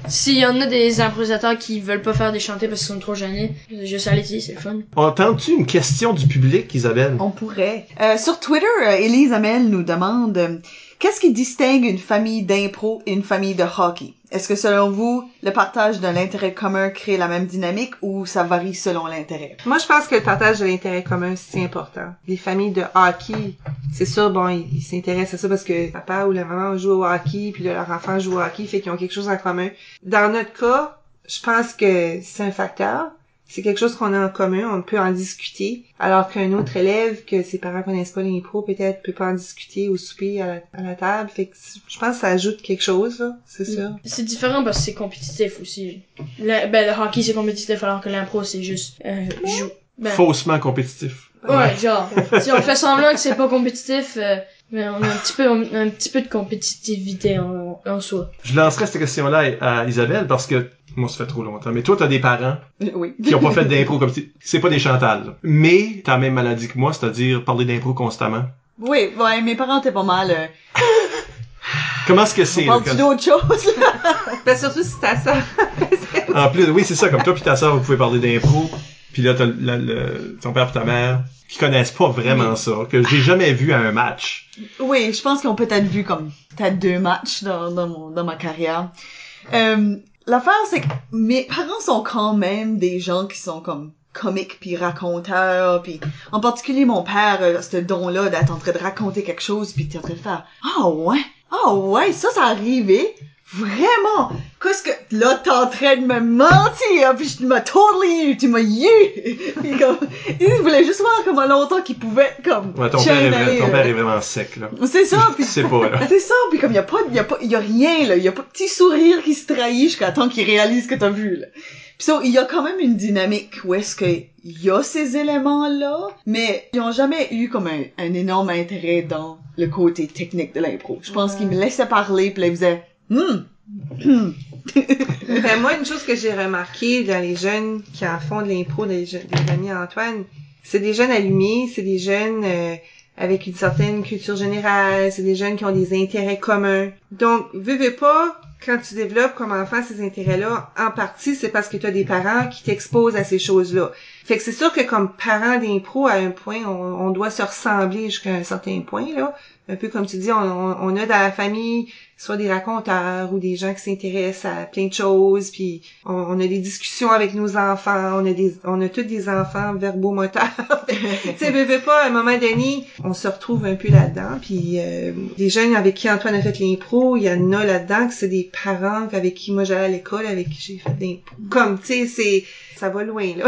S'il y en a des improvisateurs qui veulent pas faire des chantés parce qu'ils sont trop gênés, juste allez-y, c'est fun.
Entends-tu une question du public, Isabelle?
On pourrait. Sur Twitter, Élise Amel nous demande qu'est-ce qui distingue une famille d'impro et une famille de hockey? Est-ce que selon vous, le partage de l'intérêt commun crée la même dynamique ou ça varie selon l'intérêt?
Moi, je pense que le partage de l'intérêt commun, c'est important. Les familles de hockey, c'est sûr, bon, ils s'intéressent à ça parce que papa ou la maman joue au hockey, puis là, leur enfant joue au hockey, fait qu'ils ont quelque chose en commun. Dans notre cas, je pense que c'est un facteur. c'est quelque chose qu'on a en commun, on peut en discuter, alors qu'un autre élève que ses parents connaissent pas l'impro, peut-être peut pas en discuter au souper à la table. Fait que je pense que ça ajoute quelque chose, là, c'est sûr.
C'est différent parce que c'est compétitif aussi. Le hockey c'est compétitif alors que l'impro c'est juste
Faussement compétitif.
Ouais, genre, si on fait semblant que c'est pas compétitif, mais on a un petit peu de compétitivité en soi.
Je lancerai cette question-là à Isabelle parce que moi, ça fait trop longtemps. Mais toi, t'as des parents
Oui.
qui ont pas fait d'impro comme c'est pas des Chantal. Là. Mais t'as la même maladie que moi, c'est-à-dire parler d'impro constamment.
Oui, ouais, mes parents étaient pas mal.
Comment est-ce que c'est?
On parle-tu d'autre chose?
Ben, surtout si ta sœur.
En plus, oui, c'est ça. Comme toi puis ta sœur, vous pouvez parler d'impro. Puis là, t'as ton père et ta mère qui connaissent pas vraiment ça, que j'ai jamais vu à un match.
Oui, je pense qu'ils ont peut-être vu comme peut-être 2 matchs dans ma carrière. L'affaire, c'est que mes parents sont quand même des gens qui sont comme comiques puis raconteurs, puis en particulier mon père, ce don-là d'être en train de raconter quelque chose puis t'es en train de faire « Ah ouais, ça arrivé! » Vraiment! Qu'est-ce que, là, t'es en train de me mentir, puis tu m'as eu! Puis comme, il voulait juste voir comment longtemps qu'il pouvait, comme,
Ouais, ton père est vraiment sec, là.
C'est ça, puis
c'est pas, là.
C'est ça, puis comme, y a rien, là. Y a pas de petit sourire qui se trahit jusqu'à temps qu'il réalise que t'as vu, là. Pis ça, il y a quand même une dynamique où est-ce que y a ces éléments-là, mais ils ont jamais eu comme un énorme intérêt dans le côté technique de l'impro. Je pense qu'ils me laissaient parler, puis là, ils faisaient
Ben, moi, une chose que j'ai remarqué dans les jeunes qui en font de l'impro, des amis Antoine, c'est des jeunes allumés, c'est des jeunes avec une certaine culture générale, c'est des jeunes qui ont des intérêts communs. Donc, veux pas, quand tu développes comme enfant ces intérêts-là, en partie, c'est parce que tu as des parents qui t'exposent à ces choses-là. Fait que c'est sûr que comme parents d'impro, à un point, on doit se ressembler jusqu'à un certain point, là. Un peu comme tu dis, on a dans la famille soit des raconteurs ou des gens qui s'intéressent à plein de choses, puis on a des discussions avec nos enfants, on a tous des enfants verbomoteurs. Tu sais, veux pas, à un moment donné, on se retrouve un peu là-dedans, puis des jeunes avec qui Antoine a fait l'impro, il y en a là-dedans que c'est des parents avec qui moi j'allais à l'école, avec qui j'ai fait l'impro. Comme, tu sais, ça va loin, là.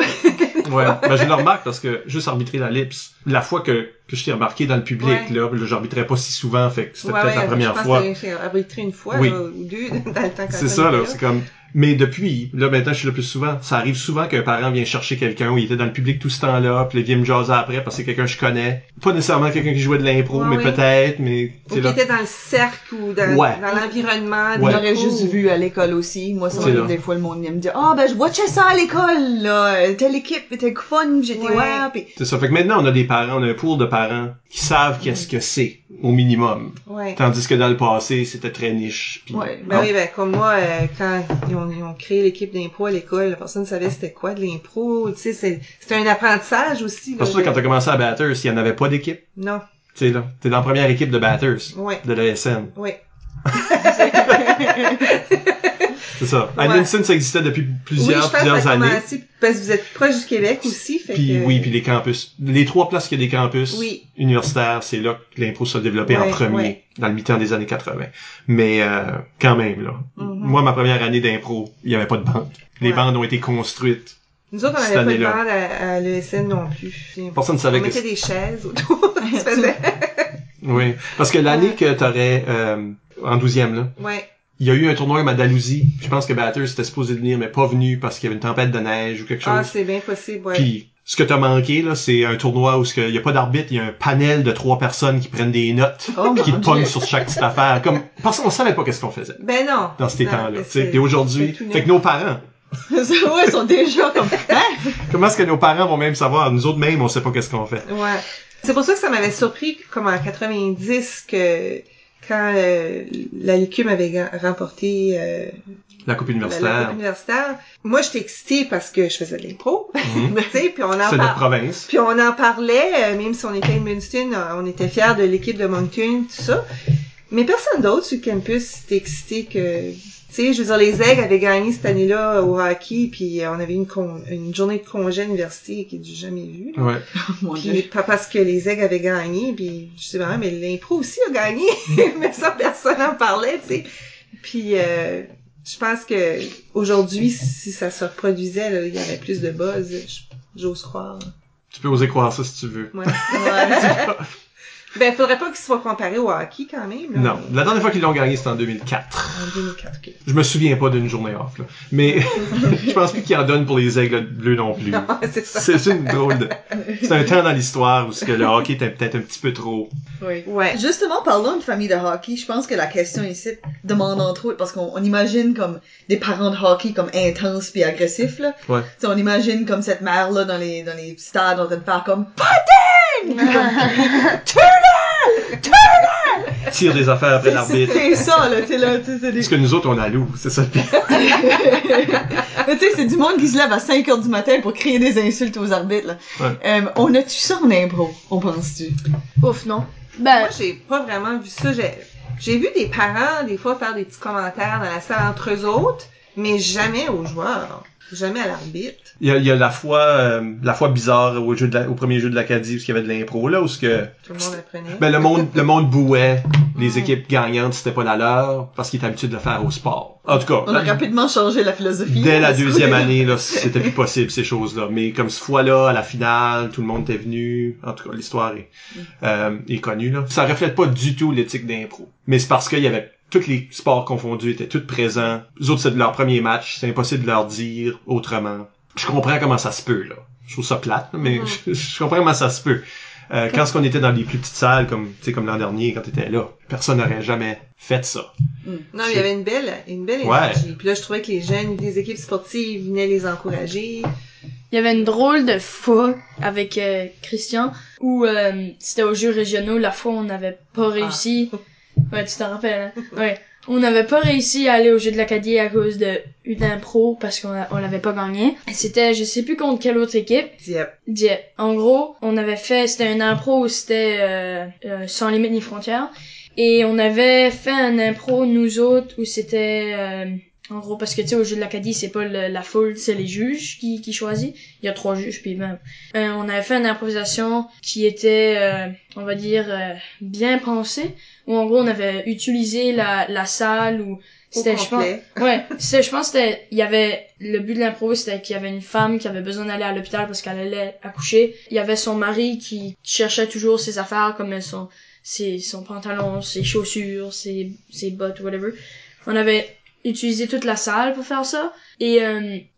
Ouais, ben je le remarque parce que juste arbitrer la lips, la fois que je t'ai remarqué dans le public, là j'arbitrais pas si souvent, fait que c'était peut-être la première fois.
J'ai arbitré une fois,
oui.
Là, ou 2 dans le temps quand
c'est ça, là, c'est comme... Mais depuis, là, maintenant, je suis là plus souvent. Ça arrive souvent qu'un parent vient chercher quelqu'un où il était dans le public tout ce temps-là, puis il vient me jaser après parce que c'est quelqu'un que je connais. Pas nécessairement quelqu'un qui jouait de l'impro, mais peut-être, mais...
Ou qui était dans le cercle ou dans l'environnement.
On l'aurait juste vu à l'école aussi. Moi, ça m'arrive des fois, le monde vient me dire « Ah, ben, je watchais ça à l'école, là. Telle équipe était fun, j'étais pis...
C'est ça. Fait que maintenant, on a des parents, on a un pool de parents qui savent qu'est-ce que c'est, au minimum.
Ouais.
Tandis que dans le passé, c'était très niche. Pis...
Ben, comme moi, quand ils ont créé l'équipe d'impro à l'école, la personne savait c'était quoi de l'impro, tu sais, c'était un apprentissage aussi.
Parce que quand t'as commencé à Batters, il y en avait pas d'équipe.
Non.
Tu sais, là, t'es dans la première équipe de Batters.
Ouais.
De l'ESN.
Oui.
C'est ça. À Linson, ça existait depuis plusieurs années.
Parce que vous êtes proche du Québec aussi, fait
puis,
que...
Oui, puis les campus. Les 3 places qu'il y a des campus universitaires, c'est là que l'impro s'est développé en premier, dans le mi-temps des années 80. Mais quand même, là. Moi, ma première année d'impro, il y avait pas de bande. Les bandes ont été construites.
Nous autres, on n'avait pas de bande à l'ESN non plus.
Personne ne savait
on mettait des chaises autour. Ça faisait...
Oui. Parce que l'année que t'aurais en 12e, là.
Ouais.
Il y a eu un tournoi à Madalousie. Je pense que Batters était supposé venir, mais pas venu parce qu'il y avait une tempête de neige ou quelque chose.
Ah, c'est bien possible, ouais.
Puis, ce que t'as manqué, là, c'est un tournoi où il y a pas d'arbitre, il y a un panel de 3 personnes qui prennent des notes, qui te pognent sur chaque petite affaire. Comme, parce qu'on savait pas qu'est-ce qu'on faisait.
Ben non.
Dans ces temps-là. Et aujourd'hui, fait que nos parents.
Ouais, ils sont déjà comme,
Comment est-ce que nos parents vont même savoir? Nous autres même, on sait pas qu'est-ce qu'on fait.
Ouais. C'est pour ça que ça m'avait surpris, comme en 90, que, quand la LICUM avait remporté
la coupe universitaire.
La coupe universitaire. Moi, j'étais excitée parce que je faisais de l'impro. Tu sais, puis on en
c'est notre province.
Puis on en parlait, même si on était à Munston, on était fiers de l'équipe de Moncton, tout ça. Mais personne d'autre sur le campus était excité que... Tu sais, je veux dire, les Aigles avaient gagné cette année-là au hockey, puis on avait une journée de congé à l'université qui j'ai jamais vue.
Ouais.
Puis pas parce que les Aigles avaient gagné, puis je sais pas, mais l'impro aussi a gagné. Mais ça, personne n'en parlait, tu sais. Puis Je pense que aujourd'hui, si ça se reproduisait, là, il y aurait plus de buzz. J'ose croire.
Tu peux oser croire ça si tu veux.
Ouais. Ben, faudrait pas qu'il soit comparé au hockey, quand même. Là.
Non. La dernière fois qu'ils l'ont gagné, c'était en 2004.
En 2004, ok.
Je me souviens pas d'une journée off, là. Mais je pense plus qu'ils en donnent pour les Aigles bleus non plus.
Non, c'est ça.
C'est une drôle de... C'est un temps dans l'histoire où le hockey était peut-être un petit peu trop...
Oui.
Ouais.
Justement, parlant de famille de hockey, je pense que la question ici demande entre autres, parce qu'on imagine comme des parents de hockey comme intenses puis agressifs, là.
Ouais.
T'sais, on imagine comme cette mère-là dans les stades en train de faire comme Patin! Puis comme
Tire des affaires après l'arbitre.
C'est ça, là, tu sais, c'est des...
Parce que nous autres, on a loup, c'est ça le pire.
Mais tu sais, c'est du monde qui se lève à 5h du matin pour crier des insultes aux arbitres, là.
Ouais.
On a-tu ça en impro, on pense-tu?
Ouf, non. Ben,
Moi, j'ai pas vraiment vu ça. J'ai vu des parents, des fois, faire des petits commentaires dans la salle entre eux autres, mais jamais aux joueurs. Jamais à l'arbitre.
Il y a la fois bizarre au premier jeu de l'Acadie où il y avait de l'impro, là, où ce que...
Tout le monde apprenait.
Ben, le monde bouait les équipes gagnantes, c'était pas la leur, parce qu'ils étaient habitués de le faire au sport. En tout cas,
On a rapidement changé la philosophie.
dès la deuxième année, là, c'était plus possible, ces choses-là. Mais comme cette fois-là, à la finale, tout le monde était venu. En tout cas, l'histoire est connue, là. Ça reflète pas du tout l'éthique d'impro. Mais c'est parce qu'il y avait tous les sports confondus étaient tous présents. Les autres, c'est de leur premier match. C'est impossible de leur dire autrement. Je comprends comment ça se peut, là. Je trouve ça plate, là, mais je comprends comment ça se peut. Quand on était dans les plus petites salles, comme l'an dernier, quand t'étais là, personne n'aurait jamais fait ça.
Non, il y avait une belle énergie. Puis là, je trouvais que les jeunes des équipes sportives venaient les encourager.
il y avait une drôle de fois avec Christian où c'était aux Jeux régionaux. La fois, on n'avait pas réussi. Ouais, tu t'en rappelles, hein? Ouais. On n'avait pas réussi à aller au Jeu de l'Acadie à cause de une impro parce qu'on l'avait pas gagné. C'était, je sais plus contre quelle autre équipe. Dieppe. En gros, on avait fait, c'était une impro où c'était sans limite ni frontières. Et on avait fait un impro, nous autres, où c'était... en gros, parce que tu sais, au Jeu de l'Acadie, c'est pas la foule, c'est les juges qui choisissent. Il y a 3 juges, puis même. On avait fait une improvisation qui était, on va dire, bien pensée. Où en gros, on avait utilisé la salle où c'était, je pense, il y avait, le but de l'impro, c'était qu'il y avait une femme qui avait besoin d'aller à l'hôpital parce qu'elle allait accoucher. Il y avait son mari qui cherchait toujours ses affaires comme son pantalon, ses chaussures, ses bottes, whatever. On avait utilisé toute la salle pour faire ça. Et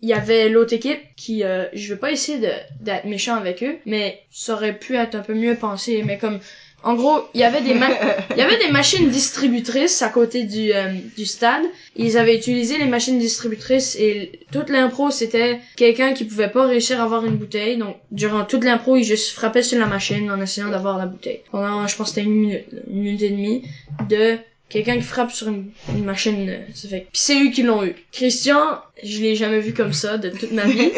il y avait l'autre équipe qui, je veux pas essayer d'être méchant avec eux, mais ça aurait pu être un peu mieux pensé. Mais comme, en gros, il y avait des machines distributrices à côté du stade. Ils avaient utilisé les machines distributrices et toute l'impro, c'était quelqu'un qui pouvait pas réussir à avoir une bouteille. Donc, durant toute l'impro, il juste frappait sur la machine en essayant d'avoir la bouteille. Pendant, je pense que c'était une minute et demie de quelqu'un qui frappe sur une machine, ça fait. Puis c'est eux qui l'ont eu. Christian, je l'ai jamais vu comme ça de toute ma vie.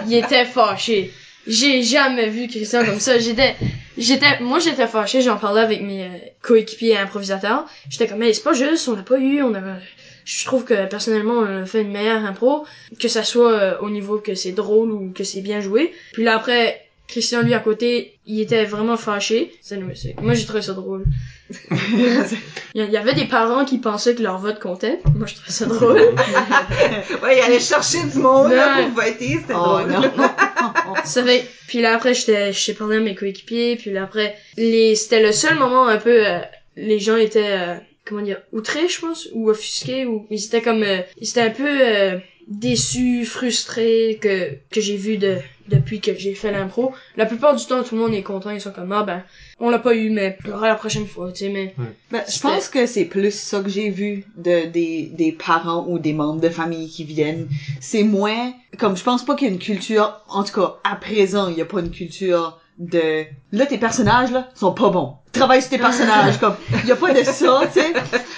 Il était fâché. J'ai jamais vu Christian comme ça. Moi j'étais fâché, j'en parlais avec mes coéquipiers improvisateurs. J'étais comme, mais c'est pas juste, on l'a pas eu, je trouve que personnellement on a fait une meilleure impro, que ça soit au niveau que c'est drôle ou que c'est bien joué. Puis là après, Christian lui à côté, il était vraiment fâché. Moi j'ai trouvé ça drôle. Il y avait des parents qui pensaient que leur vote comptait. Moi je trouvais ça drôle.
Ouais, il allait chercher du monde là, pour voter, c'était drôle.
Non.
Ça fait, puis là après j'ai parlé à mes coéquipiers, puis là après c'était le seul moment un peu les gens étaient comment dire, outrés je pense, ou offusqués, ou ils étaient comme ils étaient un peu déçus, frustrés que j'ai vu depuis que j'ai fait l'impro. La plupart du temps tout le monde est content, ils sont comme on l'a pas eu mais on l'aura la prochaine fois, tu sais. Mais
Ben, je pense que c'est plus ça que j'ai vu des parents ou des membres de famille qui viennent. C'est moins, comme je pense pas qu'il y a une culture, en tout cas à présent il y a pas une culture de là tes personnages là sont pas bons. Travaille sur tes personnages, comme il y a pas de ça, tu sais.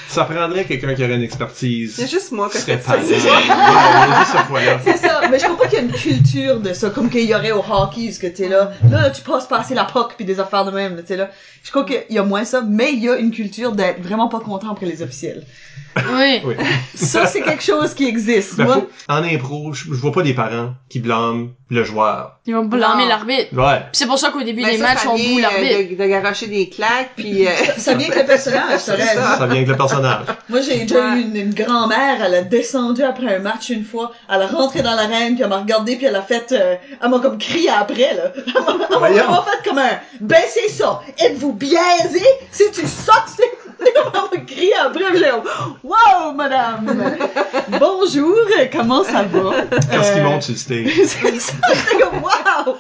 Ça prendrait quelqu'un qui aurait une expertise.
C'est juste moi qui
serait
fais ça.
pas juste cette fois-là.
C'est ça, mais je crois pas qu'il y a une culture de ça, comme qu'il y aurait au hockey, parce que t'es là tu passes passer la puck pis des affaires de même, tu sais là. Je crois qu'il y a moins ça, mais il y a une culture d'être vraiment pas content après les officiels.
oui.
Ça, c'est quelque chose qui existe.
Ben,
Moi,
en impro, je vois pas des parents qui blâment le joueur.
Ils vont blâmer
Non.
l'arbitre.
Ouais.
Puis c'est pour ça qu'au début
Ben
des
ça,
matchs,
ça
on
vient,
boue l'arbitre.
de garocher des claques, puis...
Ça vient avec le personnage, ça
C'est
reste.
ça.
Ça vient avec le personnage.
Moi, j'ai déjà
Ouais.
eu une grand-mère, elle a descendu après un match une fois, elle a rentré dans l'arène, puis elle m'a regardé, puis elle a fait, elle m'a comme crié après, là. Elle m'a vraiment fait comme un, baissez ça, êtes-vous biaisé? Si tu sautes, elle m'a crié après, puis j'ai dit, wow, madame! Bonjour, comment ça va?
Quand ce qui monte sur le stage.
C'est ça, c'est comme, wow!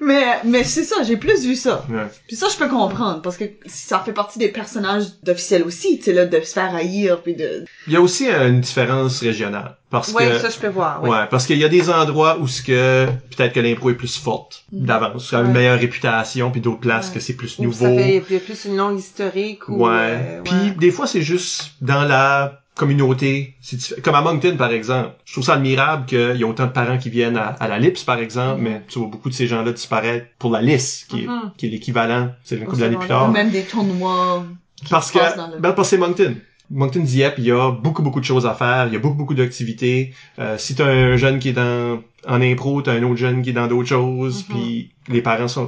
Mais c'est ça, j'ai plus vu ça.
Ouais.
Puis ça, je peux comprendre, parce que ça fait partie des personnages d'officiels aussi, tu sais, là, de se faire haïr, puis de...
Il y a aussi une différence régionale. Parce
Oui,
que,
ça, je peux voir, oui.
ouais, parce qu'il y a des endroits où ce que, peut-être que l'impro est plus forte d'avance. Ça a une
Ouais.
meilleure réputation, puis d'autres places
Ouais.
que c'est plus
Ou
nouveau.
ça fait il y a plus une longue historique, ou...
Ouais. Puis des fois, c'est juste dans la communauté. Comme à Moncton, par exemple. Je trouve ça admirable qu'il y a autant de parents qui viennent à la LIPS, par exemple, mais tu vois beaucoup de ces gens-là disparaître pour la LIS, qui est l'équivalent, c'est une couple d'années plus
Ou
tard.
même des tournois...
Parce que,
passent dans le-
parce que c'est Moncton. Moncton Dieppe, il y a beaucoup de choses à faire, il y a beaucoup d'activités. Si t'as un jeune qui est en impro, t'as un autre jeune qui est dans d'autres choses, puis les parents sont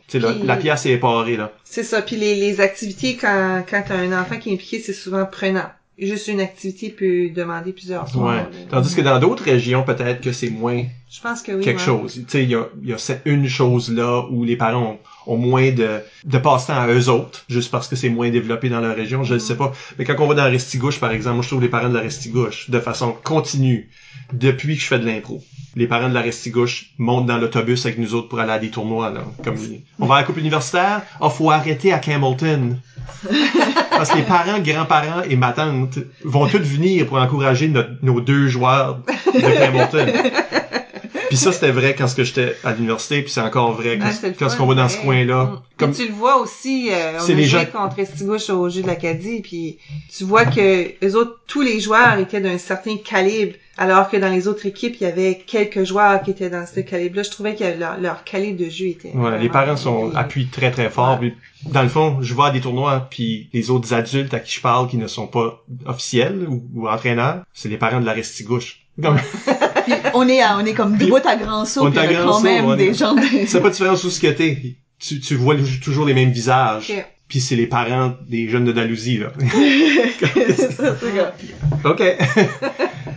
tu sais,
Puis-
la pièce est éparée, là.
C'est ça. Puis les activités, quand t'as un enfant qui est impliqué, c'est souvent prenant. Juste une activité peut demander plusieurs soirs.
Ouais.
là.
Tandis que dans d'autres régions, peut-être que c'est moins
Je pense que oui.
quelque
ouais.
chose. Tu sais, il y a cette une chose-là où les parents ont moins de passe-temps à eux autres, juste parce que c'est moins développé dans leur région, je ne sais pas. Mais quand on va dans la Restigouche, par exemple, moi je trouve les parents de la Restigouche, de façon continue, depuis que je fais de l'impro. Les parents de la Restigouche montent dans l'autobus avec nous autres pour aller à des tournois, là. Comme, on va à la coupe universitaire, faut arrêter à Campbellton. Parce que les parents, grands-parents et ma tante vont tous venir pour encourager nos deux joueurs de Campbellton. Puis ça, c'était vrai quand j'étais à l'université, puis c'est encore vrai quand,
c'est le
quand
fun,
on va dans ce
ouais.
coin-là.
Comme tu le vois aussi, on
C'est
a
les
joué
gens-
contre Estigouche au jeu de l'Acadie, puis tu vois que les autres, tous les joueurs étaient d'un certain calibre, alors que dans les autres équipes, il y avait quelques joueurs qui étaient dans ce calibre-là. Je trouvais que leur calibre de jeu était...
Ouais, les parents appuient très très fort.
Ouais.
Puis, dans le fond, je vais à des tournois, puis les autres adultes à qui je parle qui ne sont pas officiels ou entraîneurs, c'est les parents de la Restigouche. Comme,
Puis on est comme
Puis-
debout à grand saut,
on
puis
est à
on a
grand
quand
saut,
même
on est-
des gens de...
c'est pas différent sous ce que t'es. Tu vois toujours les mêmes visages.
Ok.
Puis c'est les parents des jeunes de Dalhousie, là.
C'est ça, c'est comme...
OK.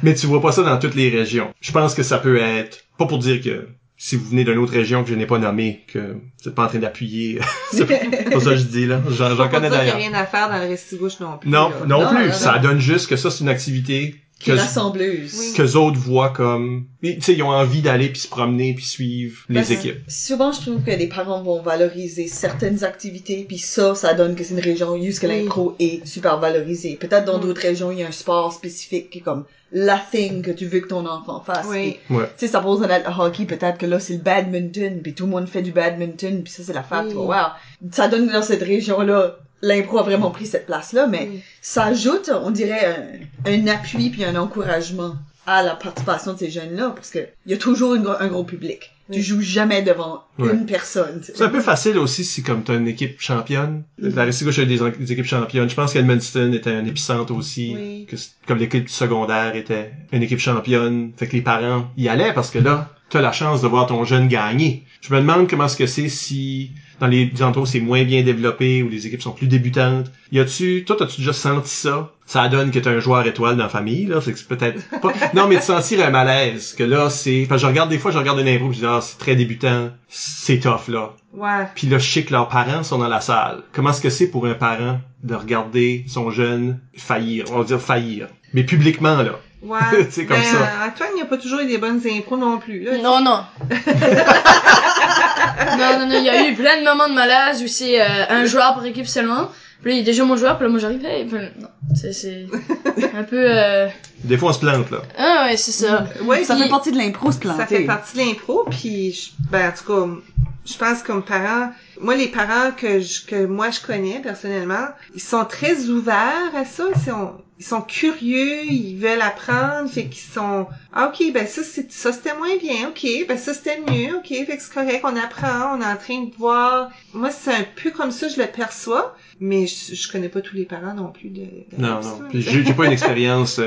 Mais tu vois pas ça dans toutes les régions. Je pense que ça peut être, pas pour dire que si vous venez d'une autre région que je n'ai pas nommée, que vous êtes pas en train d'appuyer. C'est pas ça que je dis, là. J'en connais
Il n'y a
d'ailleurs.
rien à faire dans le Restigouche non plus.
Non,
là.
non
Non,
plus.
non,
Ça
non.
donne juste que ça, c'est une activité
Qui est
que
rassembleuse.
Oui.
qu'eux autres voient comme... Tu sais, ils ont envie d'aller puis se promener puis suivre les
Ben,
équipes.
Souvent, je trouve que les parents vont valoriser certaines activités, puis ça donne que c'est une région où que
Oui.
l'impro est super valorisé. Peut-être dans d'autres régions, il y a un sport spécifique qui est comme la thing que tu veux que ton enfant fasse.
Oui.
Puis,
Ouais.
tu sais, suppose on a le hockey, peut-être que là, c'est le badminton, puis tout le monde fait du badminton, puis ça, c'est la fête.
Oui.
Wow. Ça donne dans cette région-là, l'impro a vraiment pris cette place-là, mais
Oui.
ça ajoute, on dirait, un appui puis un encouragement à la participation de ces jeunes-là, parce que il y a toujours un gros public.
Oui.
Tu joues jamais devant
Ouais.
une personne. tu sais.
C'est un peu facile aussi si comme t'as une équipe championne. La Restigouche a des équipes championnes. Je pense qu'Edmundston était un épicentre aussi.
Oui.
Comme l'équipe secondaire était une équipe championne. Fait que les parents y allaient parce que là, t'as la chance de voir ton jeune gagner. Je me demande comment est-ce que c'est si dans les endroits où c'est moins bien développé, où les équipes sont plus débutantes. Toi, t'as-tu déjà senti ça? Ça donne que t'as un joueur étoile dans la famille, là. C'est que c'est peut-être pas... Non, mais de sentir un malaise. Que là, c'est... Parce que des fois, je regarde une impro, je dis, c'est très débutant. C'est tough, là.
Ouais.
Puis là, je sais que leurs parents sont dans la salle. Comment est-ce que c'est pour un parent de regarder son jeune faillir? On va dire faillir. Mais publiquement, là.
Ouais.
Tu sais, comme
Mais,
ça.
Antoine, il n'y a pas toujours eu des bonnes impros non plus, là.
Non, non. non, il y a eu plein de moments de malaise où c'est un joueur par équipe seulement. Puis là, il est déjà mon joueur, puis là, moi, j'arrive, hey, puis, non. C'est un peu,
Des fois, on se plante, là.
Ah ouais, c'est ça.
Oui,
Ça
Puis-
fait partie de l'impro, se planter.
ça fait partie de l'impro, puis en tout cas, je pense comme parents, moi les parents que moi je connais personnellement, ils sont très ouverts à ça, ils sont curieux, ils veulent apprendre, fait qu'ils sont ok, ben ça c'était moins bien, ok, ben ça c'était mieux, ok, fait que c'est correct, on apprend, on est en train de voir. Moi c'est un peu comme ça je le perçois, mais je connais pas tous les parents non plus de
Non,
ça.
non. Puis j'ai pas une expérience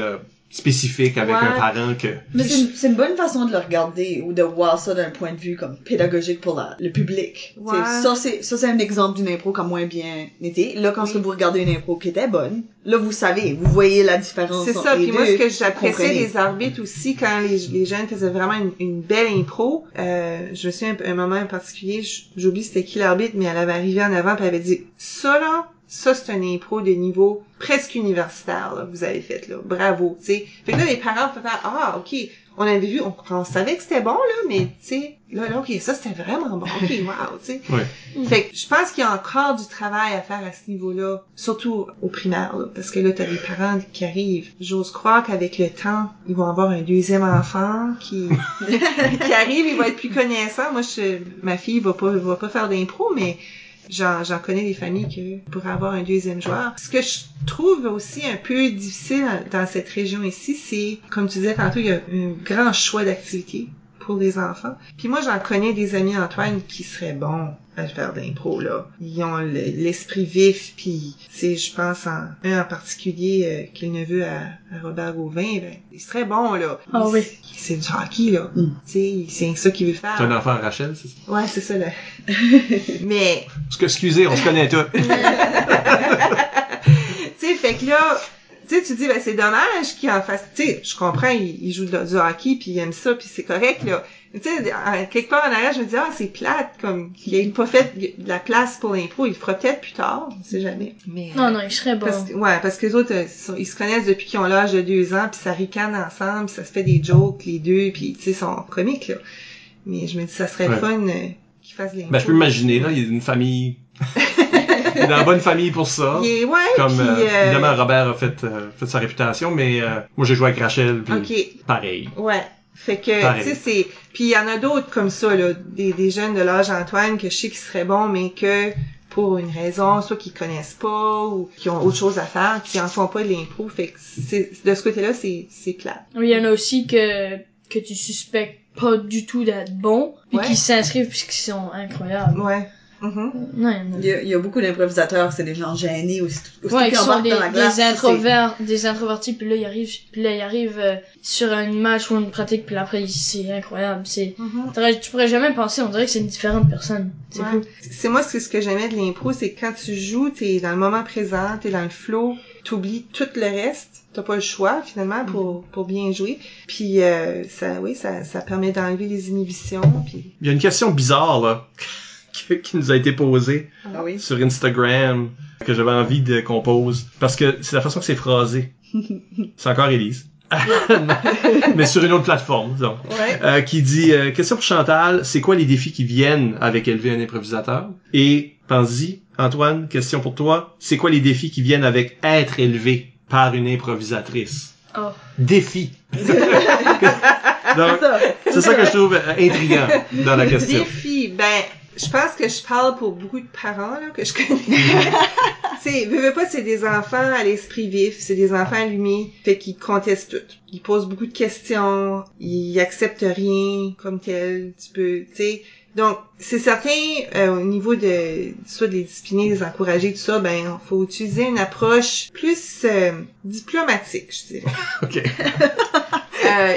spécifique avec un parent que...
Mais c'est une bonne façon de le regarder ou de voir ça d'un point de vue comme pédagogique pour le public.
Ouais.
Ça c'est un exemple d'une impro qui a moins bien été. Là, quand vous regardez une impro qui était bonne, là, vous savez, vous voyez la différence
C'est
entre
ça,
les
puis
deux.
moi, ce que j'appréciais
comprenez.
des arbitres aussi, quand les jeunes faisaient vraiment une belle impro, je me souviens un moment en particulier, j'oublie c'était qui l'arbitre, mais elle avait arrivé en avant, puis elle avait dit, ça là, ça c'est un impro de niveau presque universitaire, là, que vous avez fait, là. Bravo, tu sais. Fait que là, les parents pouvaient faire, ah, ok, on avait vu, on savait que c'était bon, là, mais, tu sais, là, ok, ça c'était vraiment bon, ok, wow, tu sais.
Ouais.
Fait que je pense qu'il y a encore du travail à faire à ce niveau-là, surtout au primaire, là, parce que là, t'as des parents qui arrivent. J'ose croire qu'avec le temps, ils vont avoir un deuxième enfant qui arrive, il va être plus connaissant. Moi, ma fille va pas faire d'impro, mais j'en connais des familles qui pourraient avoir un deuxième joueur. Ce que je trouve aussi un peu difficile dans cette région ici, c'est, comme tu disais tantôt, il y a un grand choix d'activités pour les enfants. Puis moi, j'en connais des amis, Antoine, qui seraient bons à faire de l'impro, là. Ils ont l'esprit vif, puis c'est, je pense, un en particulier qui est le neveu à Robert Gauvin, ben, il serait bon, là.
Ah oui.
C'est du hockey, là. Tu sais, c'est ça qu'il veut faire.
C'est un enfant à Rachel, c'est ça?
Ouais, c'est ça, là. Mais...
Excusez, on se connaît tous.
tu sais, fait que là, tu sais, tu dis, ben, c'est dommage qu'il en fasse, tu sais, je comprends, il joue du hockey, puis il aime ça, puis c'est correct, là. Tu sais, quelque part en arrière, je me dis, ah, c'est plate, comme, qu'il ait pas fait de la place pour l'impro, il le fera peut-être plus tard, on sait jamais. Mais,
Non, il serait bon.
parce que les autres, ils se connaissent depuis qu'ils ont l'âge de 2 ans, puis ça ricane ensemble, puis ça se fait des jokes, les deux, puis tu sais, sont comiques, là. Mais je me dis, ça serait fun qu'ils fassent l'impro.
Ben, je peux imaginer, là, il y a une famille... Il est dans la bonne famille pour ça. Comme, évidemment, Robert a fait sa réputation, mais moi, j'ai joué avec Rachel, puis pareil.
Ouais. Fait que, tu sais, c'est... Puis il y en a d'autres comme ça, là, des jeunes de l'âge Antoine que je sais qu'ils seraient bons, mais que, pour une raison, soit qu'ils connaissent pas, ou qui ont autre chose à faire, qui en font pas de l'impro. Fait que, de ce côté-là, c'est plate.
Oui, il y en a aussi que tu suspectes pas du tout d'être bons, puis qui s'inscrivent puisqu'ils sont incroyables.
Ouais.
Non,
il y a beaucoup d'improvisateurs, c'est des gens gênés aussi.
Ouais, qui sont des introvertis, puis là ils arrivent sur une match ou une pratique, puis après c'est incroyable. Tu pourrais jamais penser, on dirait que c'est une différente personne. C'est fou.
C'est moi, c'est ce que j'aimais de l'impro, c'est que quand tu joues, t'es dans le moment présent, t'es dans le flow, t'oublies tout le reste. T'as pas le choix, finalement, pour bien jouer. Puis, ça permet d'enlever les inhibitions, puis...
Il y a une question bizarre, là, qui nous a été posée sur Instagram, que j'avais envie qu'on pose. Parce que c'est la façon que c'est phrasé. C'est encore Élise. Mais sur une autre plateforme, disons.
Ouais.
Qui dit, question pour Chantal, c'est quoi les défis qui viennent avec élever un improvisateur? Et, pense-y, Antoine, question pour toi, c'est quoi les défis qui viennent avec être élevé par une improvisatrice?
Oh.
Défi. Donc, c'est ça que je trouve intriguant dans la question.
Défi, ben, je pense que je parle pour beaucoup de parents, là, que je connais. Tu sais, veux pas, c'est des enfants à l'esprit vif, c'est des enfants allumés, fait qu'ils contestent tout. Ils posent beaucoup de questions, ils acceptent rien comme tel, tu sais. Donc, c'est certain, au niveau soit de les discipliner, les encourager, tout ça, ben, faut utiliser une approche plus diplomatique, je dirais.
OK.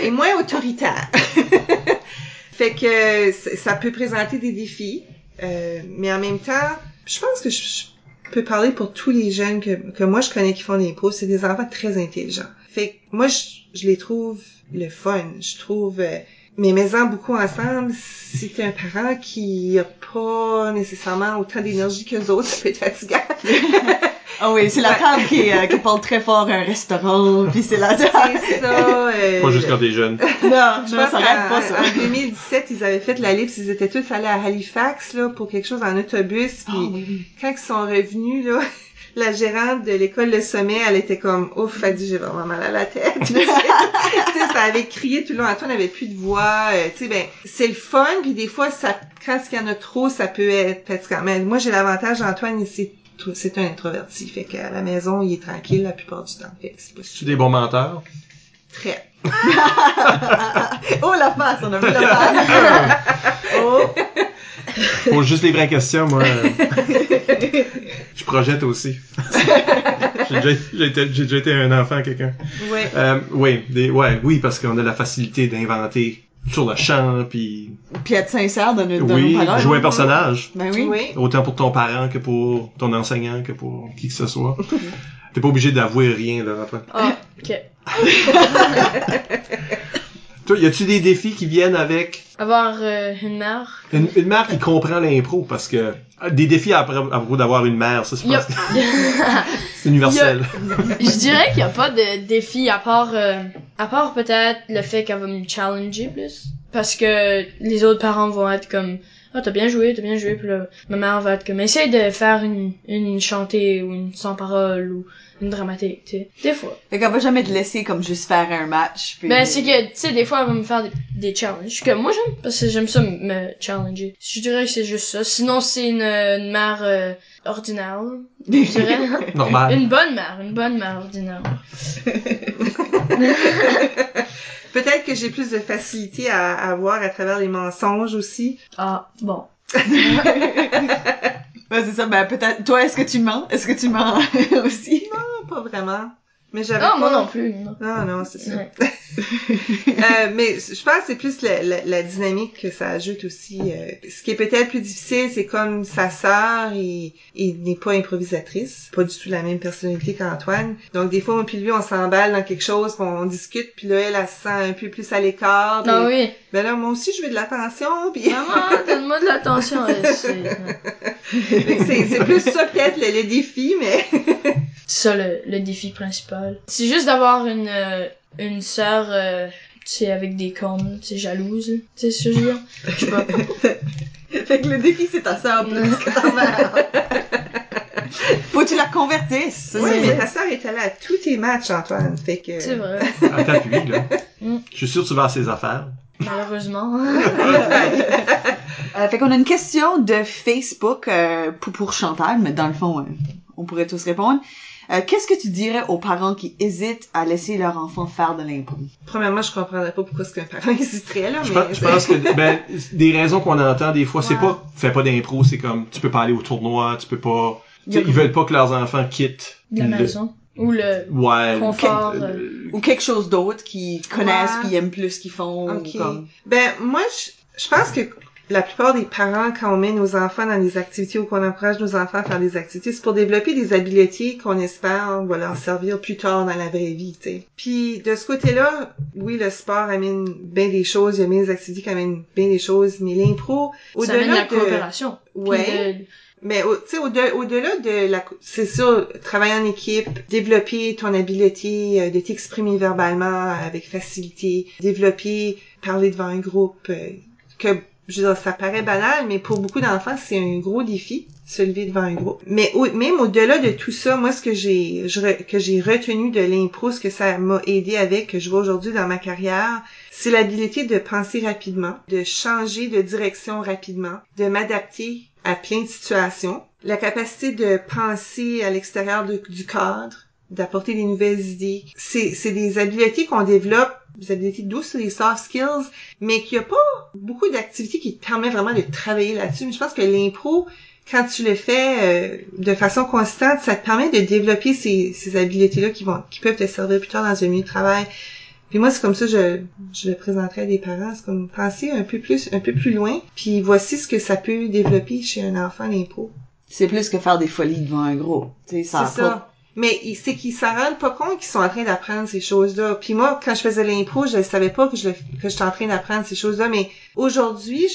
Et moins autoritaire. Fait que ça peut présenter des défis, mais en même temps, je pense que je peux parler pour tous les jeunes que moi je connais qui font des impros, c'est des enfants très intelligents. Fait que moi, je les trouve le fun. Je trouve... mais mettant beaucoup ensemble, si t'es un parent qui a pas nécessairement autant d'énergie qu'eux autres, ça peut être fatigant.
Ah oui, c'est la table qui parle très fort à un restaurant, puis c'est la table.
C'est ça.
Pas juste quand t'es jeune.
Non,
je pense
ça rêve pas ça.
En 2017, ils avaient fait l'ellipse, ils étaient tous allés à Halifax, là, pour quelque chose en autobus, puis quand ils sont revenus, là, la gérante de l'école Le Sommet, elle était comme, ouf, elle dit, j'ai vraiment mal à la tête. Tu sais, ça avait crié tout le long. Antoine n'avait plus de voix. Tu sais, ben, c'est le fun, puis des fois, quand il y en a trop, ça peut être fatigant. Mais moi, j'ai l'avantage, Antoine, c'est un introverti. Fait qu'à la maison, il est tranquille la plupart du temps. Fait que c'est pas
Tu es des bons menteurs?
Très.
Oh, la face, on a vu la face. Oh.
Pour juste les vraies questions, moi, je projette aussi. J'ai déjà été un enfant, quelqu'un.
Ouais.
Oui, parce qu'on a la facilité d'inventer sur le champ, puis
être sincère dans nos
oui,
paroles.
jouer un personnage.
Ben oui.
Autant pour ton parent que pour ton enseignant, que pour qui que ce soit. T'es pas obligé d'avouer rien, là, Antoine.
Ah, ok.
Toi, y a-tu des défis qui viennent avec
Avoir une mère.
une mère qui comprend l'impro? Parce que des défis à propos d'avoir une mère, ça, c'est
Yep.
c'est universel.
Je dirais qu'il y a pas de défi à part peut-être le fait qu'elle va me challenger plus. Parce que les autres parents vont être comme, ah, t'as bien joué, puis là, ma mère va être comme, essaye de faire une chantée ou une sans parole ou une dramatique, tu sais. Des fois.
Fait qu'on va jamais te laisser comme juste faire un match. Puis...
Ben, c'est que, tu sais, des fois, elle va me faire des challenges que moi j'aime, parce que j'aime ça me challenger. Je dirais que c'est juste ça. Sinon, c'est une mère ordinaire, là. Je dirais.
Normal.
Une bonne mère ordinaire.
Peut-être que j'ai plus de facilité à voir à travers les mensonges aussi.
Ah, bon.
Ben, c'est ça, ben peut-être. Toi, est-ce que tu mens? Est-ce que tu mens aussi?
Non, pas vraiment. Mais j'avais
Ah,
pas...
moi non plus, non.
Non, c'est ça.
Ouais.
Mais je pense que c'est plus la dynamique que ça ajoute aussi. Ce qui est peut-être plus difficile, c'est comme sa sœur et n'est pas improvisatrice, pas du tout la même personnalité qu'Antoine. Donc des fois, moi puis lui, on s'emballe dans quelque chose, puis on discute, puis là, elle se sent un peu plus à l'écart.
Ah oui.
Ben là, moi aussi, je veux de l'attention, puis...
Maman, donne-moi de l'attention.
c'est plus ça peut-être le défi, mais...
C'est ça le défi principal. C'est juste d'avoir une sœur, tu sais, avec des cornes, tu sais, jalouse. Tu sais ce que je veux dire? Je sais pas.
Fait que le défi, c'est ta sœur plus que ta mère. Faut que tu la convertisses.
Oui, mais ta sœur est allée à tous tes matchs, Antoine. Fait que...
C'est vrai.
À t'appuie, là. Je suis sûr que tu vas à ses affaires.
Malheureusement.
Fait qu'on a une question de Facebook pour Chantal, mais dans le fond, on pourrait tous répondre. Qu'est-ce que tu dirais aux parents qui hésitent à laisser leur enfant faire de l'impro?
Premièrement, je comprendrais pas pourquoi est-ce qu'un parent hésiterait, là,
Je pense que, des raisons qu'on entend des fois, c'est pas, fais pas d'impro, c'est comme, tu peux pas aller au tournoi, tu peux pas, ils veulent pas que leurs enfants quittent
la maison. Ou le confort.
Ou quelque chose d'autre qu'ils connaissent puis aiment plus qu'ils font.
Okay.
Comme...
Ben, moi, je pense que la plupart des parents, quand on met nos enfants dans des activités ou qu'on encourage nos enfants à faire des activités, c'est pour développer des habiletés qu'on espère va leur servir plus tard dans la vraie vie, tu sais. Puis, de ce côté-là, oui, le sport amène bien des choses, il y a bien des activités qui amènent bien des choses, mais l'impro,
ça amène la coopération.
Ouais. Mais, tu sais, au-delà de c'est ça, travailler en équipe, développer ton habileté de t'exprimer verbalement avec facilité, développer, parler devant un groupe, que, je veux dire, ça paraît banal, mais pour beaucoup d'enfants, c'est un gros défi, se lever devant un groupe. Mais même au-delà de tout ça, moi, ce que j'ai retenu de l'impro, ce que ça m'a aidé avec, que je vois aujourd'hui dans ma carrière, c'est l'habilité de penser rapidement, de changer de direction rapidement, de m'adapter à plein de situations, la capacité de penser à l'extérieur du cadre, d'apporter des nouvelles idées. C'est des habiletés qu'on développe, des habiletés douces, des soft skills, mais qu'il n'y a pas beaucoup d'activités qui te permettent vraiment de travailler là-dessus. Mais je pense que l'impro, quand tu le fais de façon constante, ça te permet de développer ces habiletés-là qui peuvent te servir plus tard dans un milieu de travail. Puis moi, c'est comme ça, je le présenterais à des parents, c'est comme penser un peu plus loin, puis voici ce que ça peut développer chez un enfant, l'impro.
C'est plus que faire des folies devant un groupe. C'est
ça. Mais c'est qu'ils s'en rendent pas compte qu'ils sont en train d'apprendre ces choses-là. Puis moi, quand je faisais l'impro, je savais pas que j'étais en train d'apprendre ces choses-là, mais aujourd'hui,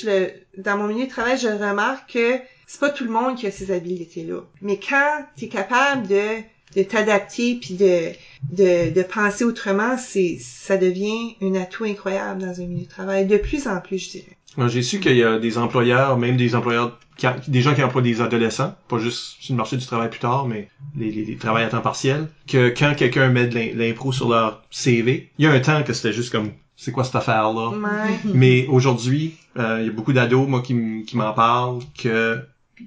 dans mon milieu de travail, je remarque que c'est pas tout le monde qui a ces habiletés-là. Mais quand t'es capable de t'adapter puis de penser autrement, ça devient un atout incroyable dans un milieu de travail, de plus en plus, je dirais.
Moi, j'ai su qu'il y a des employeurs, même des employeurs, des gens qui emploient des adolescents, pas juste sur le marché du travail plus tard, mais les travails à temps partiel, que quand quelqu'un met de l'impro sur leur CV, il y a un temps que c'était juste comme, c'est quoi cette affaire-là?
Ouais.
Mais aujourd'hui, il y a beaucoup d'ados, moi, qui m'en parlent, que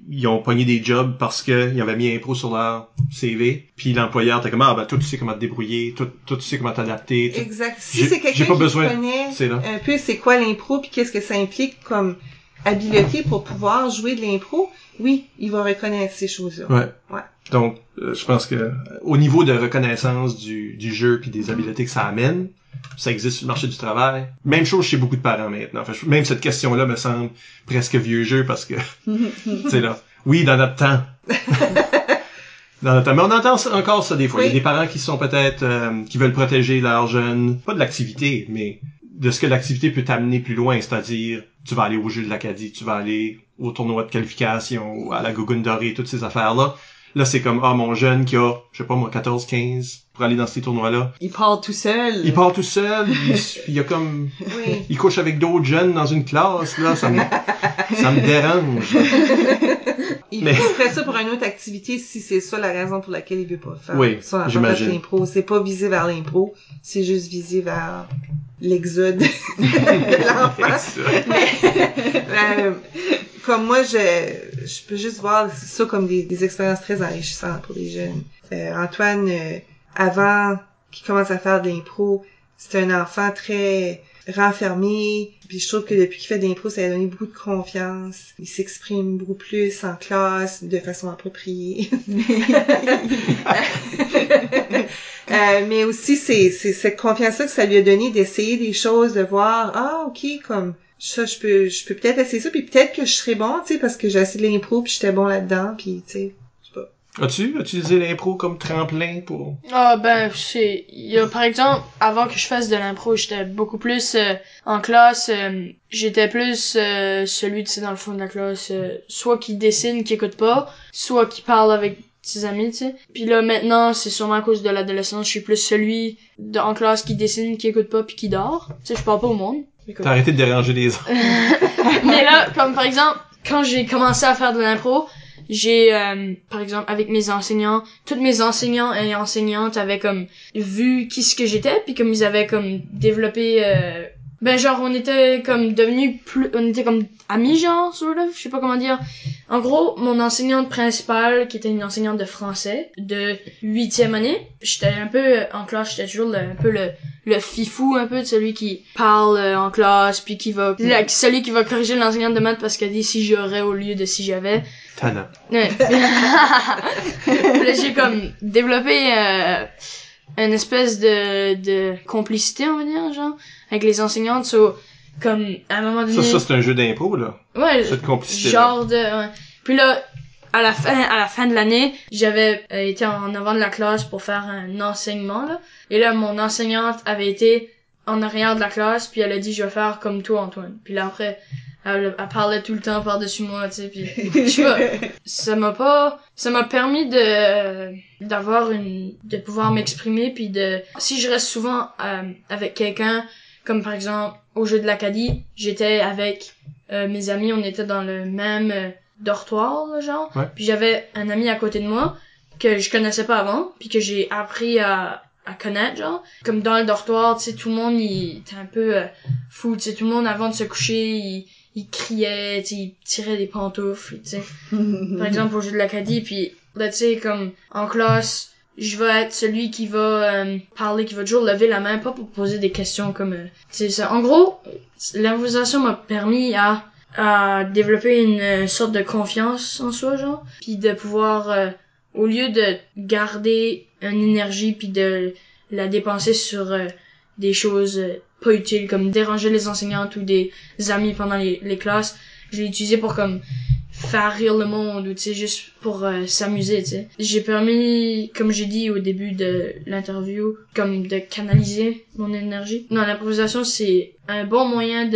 ils ont pogné des jobs parce que ils avaient mis impro sur leur CV, puis l'employeur était comme, toi tu sais comment te débrouiller, toi tu sais comment t'adapter.
Exact. Si c'est quelqu'un qui connaît un peu c'est quoi l'impro puis qu'est-ce que ça implique comme habileté pour pouvoir jouer de l'impro, oui, il va reconnaître ces choses-là.
Ouais. Donc, je pense que au niveau de reconnaissance du jeu puis des habiletés que ça amène, ça existe sur le marché du travail. Même chose chez beaucoup de parents maintenant. Enfin, même cette question-là me semble presque vieux jeu parce que, tu sais là, oui, dans notre temps. Mais on entend encore ça des fois.
Oui.
Il y a des parents qui sont peut-être qui veulent protéger leurs jeunes, pas de l'activité, mais de ce que l'activité peut t'amener plus loin, c'est-à-dire tu vas aller au jeu de l'Acadie, tu vas aller au tournoi de qualification, ou à la Gougoune dorée, toutes ces affaires-là. Là, c'est comme, mon jeune qui a, je sais pas moi, 14, 15, pour aller dans ces tournois-là.
Il part tout seul.
Il part tout seul, il y a comme,
Oui.
il couche avec d'autres jeunes dans une classe, là, ça me dérange.
Il ferait ça pour une autre activité si c'est ça la raison pour laquelle il veut pas faire.
Oui,
ça,
j'imagine.
L'impro, c'est pas visé vers l'impro, c'est juste visé vers l'exode de l'enfant. Mais, comme moi, je peux juste voir ça comme des expériences très enrichissantes pour les jeunes. Antoine, avant qu'il commence à faire de l'impro, c'était un enfant très renfermé. Puis je trouve que depuis qu'il fait de l'impro, ça lui a donné beaucoup de confiance. Il s'exprime beaucoup plus en classe, de façon appropriée. Mais aussi, c'est cette confiance-là que ça lui a donné d'essayer des choses, de voir, ok, comme ça, je peux peut-être essayer ça, puis peut-être que je serais bon, tu sais, parce que j'ai essayé de l'impro, puis j'étais bon là-dedans, puis tu sais, je sais pas.
As-tu utilisé l'impro comme tremplin pour...
Par exemple, avant que je fasse de l'impro, j'étais beaucoup plus en classe, j'étais plus celui, tu sais, dans le fond de la classe, soit qui dessine, qui écoute pas, soit qui parle avec ses amis, tu sais. Puis là, maintenant, c'est sûrement à cause de l'adolescence, je suis plus celui en classe qui dessine, qui écoute pas, puis qui dort. Tu sais, je parle pas au monde.
T'as arrêté de déranger les autres.
Mais là, comme par exemple, quand j'ai commencé à faire de l'impro, j'ai, par exemple, avec mes enseignants, tous mes enseignants et enseignantes avaient comme vu qui ce que j'étais, puis comme ils avaient comme développé, on était comme devenus on était comme amis, genre, sort of, je sais pas comment dire. En gros, mon enseignante principale, qui était une enseignante de français, de 8e année, j'étais un peu, en classe, j'étais toujours un peu le fifou, un peu, de celui qui parle en classe, puis celui qui va corriger l'enseignante de maths parce qu'elle dit si j'aurais au lieu de si j'avais.
Tana.
Ouais. Là, j'ai comme développé une espèce de complicité, on va dire, genre, avec les enseignantes, comme, à un moment donné...
Ça, c'est un jeu d'impro, là.
Ouais.
Cette complicité.
Genre ouais. Puis là, à la fin de l'année, j'avais été en avant de la classe pour faire un enseignement, là. Et là, mon enseignante avait été en arrière de la classe, puis elle a dit, je vais faire comme toi, Antoine. Puis là, après, elle parlait tout le temps par-dessus moi, tu sais, puis je sais pas, ça m'a permis de pouvoir m'exprimer, puis si je reste souvent avec quelqu'un, comme par exemple au jeu de l'Acadie, j'étais avec mes amis, on était dans le même dortoir, là, genre,
ouais.
Puis j'avais un ami à côté de moi que je connaissais pas avant, puis que j'ai appris à connaître, genre. Comme dans le dortoir, tu sais, tout le monde, il était un peu fou, tu sais, tout le monde, avant de se coucher, il criait, tu sais, il tirait des pantoufles, tu sais. Par exemple, au jeu de l'Acadie, puis là, tu sais, comme, en classe, je vais être celui qui va parler, qui va toujours lever la main, pas pour poser des questions comme, tu sais, ça. En gros, l'improvisation m'a permis à développer une sorte de confiance en soi, genre, puis de pouvoir, au lieu de garder une énergie puis de la dépenser sur des choses pas utiles comme déranger les enseignantes ou des amis pendant les classes, je l'ai utilisé pour comme faire rire le monde ou tu sais juste pour s'amuser, tu sais. J'ai permis, comme j'ai dit au début de l'interview, comme de canaliser mon énergie. Non, l'improvisation c'est un bon moyen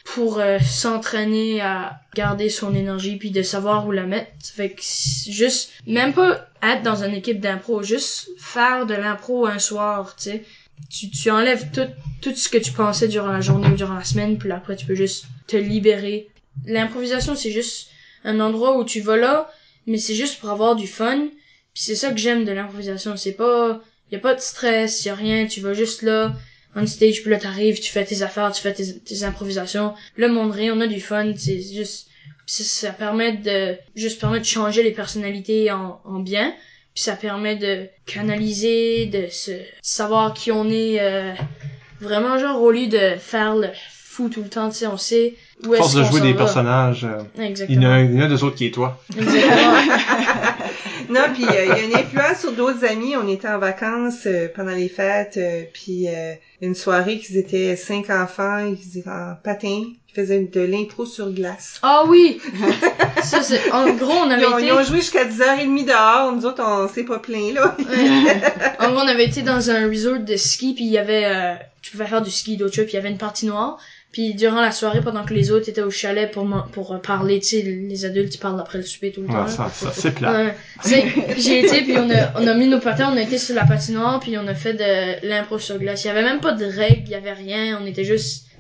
pour s'entraîner à garder son énergie puis de savoir où la mettre. Fait que juste même pas être dans une équipe d'impro, juste faire de l'impro un soir, tu sais. Tu enlèves tout ce que tu pensais durant la journée ou durant la semaine, puis après tu peux juste te libérer. L'improvisation c'est juste un endroit où tu vas là, mais c'est juste pour avoir du fun. Puis c'est ça que j'aime de l'improvisation, c'est pas y a pas de stress, y a rien, tu vas juste là on stage, puis là t'arrives, tu fais tes affaires, tu fais tes improvisations, le monde rit, on a du fun, c'est juste ça permet de changer les personnalités en bien, puis ça permet de canaliser, de savoir qui on est vraiment genre au lieu de faire le fou tout le temps, tu sais, on sait où est-ce
Force de
qu'on
jouer
s'en
des
va.
personnages, il y
Exactement.
en a un des autres qui est toi.
Exactement.
Non, puis il y a une influence sur d'autres amis. On était en vacances pendant les fêtes, puis une soirée qu'ils étaient 5 enfants, ils étaient en patin, ils faisaient de l'impro sur glace.
Ah oui! Ça, c'est, en gros, on avait
Ils
été...
ont joué jusqu'à 10h30 dehors. Nous autres, on s'est pas plaint, là.
Ouais. En gros, on avait été dans un resort de ski, puis il y avait... tu pouvais faire du ski, d'autres choses, puis il y avait une partie noire. Puis durant la soirée, pendant que les autres étaient au chalet pour parler, tu sais, les adultes, ils parlent après le souper tout le temps.
Ouais, ça, c'est plat.
Ouais. J'ai été, puis on a mis nos patins, on a été sur la patinoire, puis on a fait de l'impro sur glace. Il y avait même pas de règles, il y avait rien,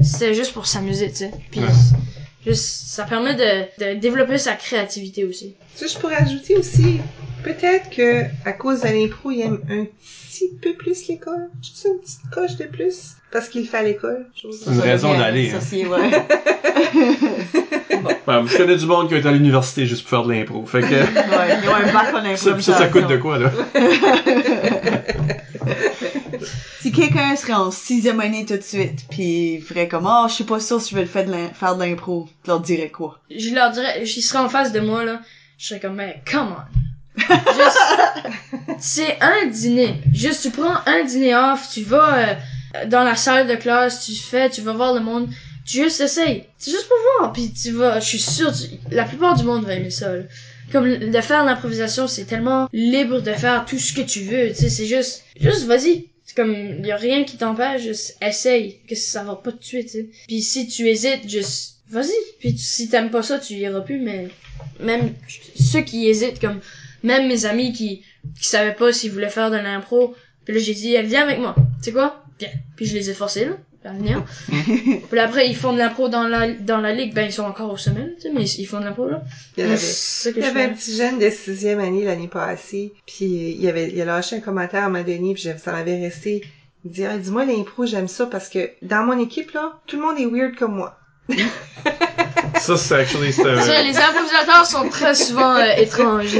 c'était juste pour s'amuser, tu sais. Puis ça permet de développer sa créativité aussi.
Ça, je pourrais ajouter aussi, peut-être que à cause de l'impro, il aime un petit peu plus l'école. Juste une petite coche de plus. Parce qu'il le fait à l'école.
C'est une raison d'aller. Hein.
Ouais.
Ben, je connais du monde qui est à l'université juste pour faire de l'impro. Fait que.
Ouais, ils ont un bac en improvisation.
Ça coûte de quoi, là?
Si quelqu'un serait en 6e année tout de suite, pis il ferait comme, je suis pas sûr si je vais faire de l'impro, tu leur dirais quoi?
Je leur dirais, s'ils seraient en face de moi, là, je serais comme, mais come on. Juste, c'est un dîner. Juste, tu prends un dîner off, tu vas dans la salle de classe, tu vas voir le monde, tu juste essayes. C'est juste pour voir, puis tu vas, je suis sûre, la plupart du monde va aimer ça, là. Comme de faire l'improvisation, c'est tellement libre de faire tout ce que tu veux, tu sais, c'est juste vas-y. C'est comme, y a rien qui t'empêche, juste essaye, que ça va pas te tuer, tu sais. Puis si tu hésites, juste vas-y. Puis si t'aimes pas ça, tu iras plus, mais même ceux qui hésitent, comme même mes amis qui savaient pas s'ils voulaient faire de l'impro, puis là j'ai dit, viens avec moi, tu sais quoi? Viens. Puis je les ai forcés, là, à venir. Puis après, ils font de l'impro dans la ligue, ben ils sont encore au sommet, tu sais, mais ils font de l'impro, là.
Il y avait un petit jeune de 6e année l'année passée, puis il a lâché un commentaire à un moment donné, puis ça m'avait resté. Il dit, dis-moi l'impro, j'aime ça parce que dans mon équipe, là, tout le monde est weird comme moi.
Ça, c'est actually,
Ça, les improvisateurs sont très souvent étranges,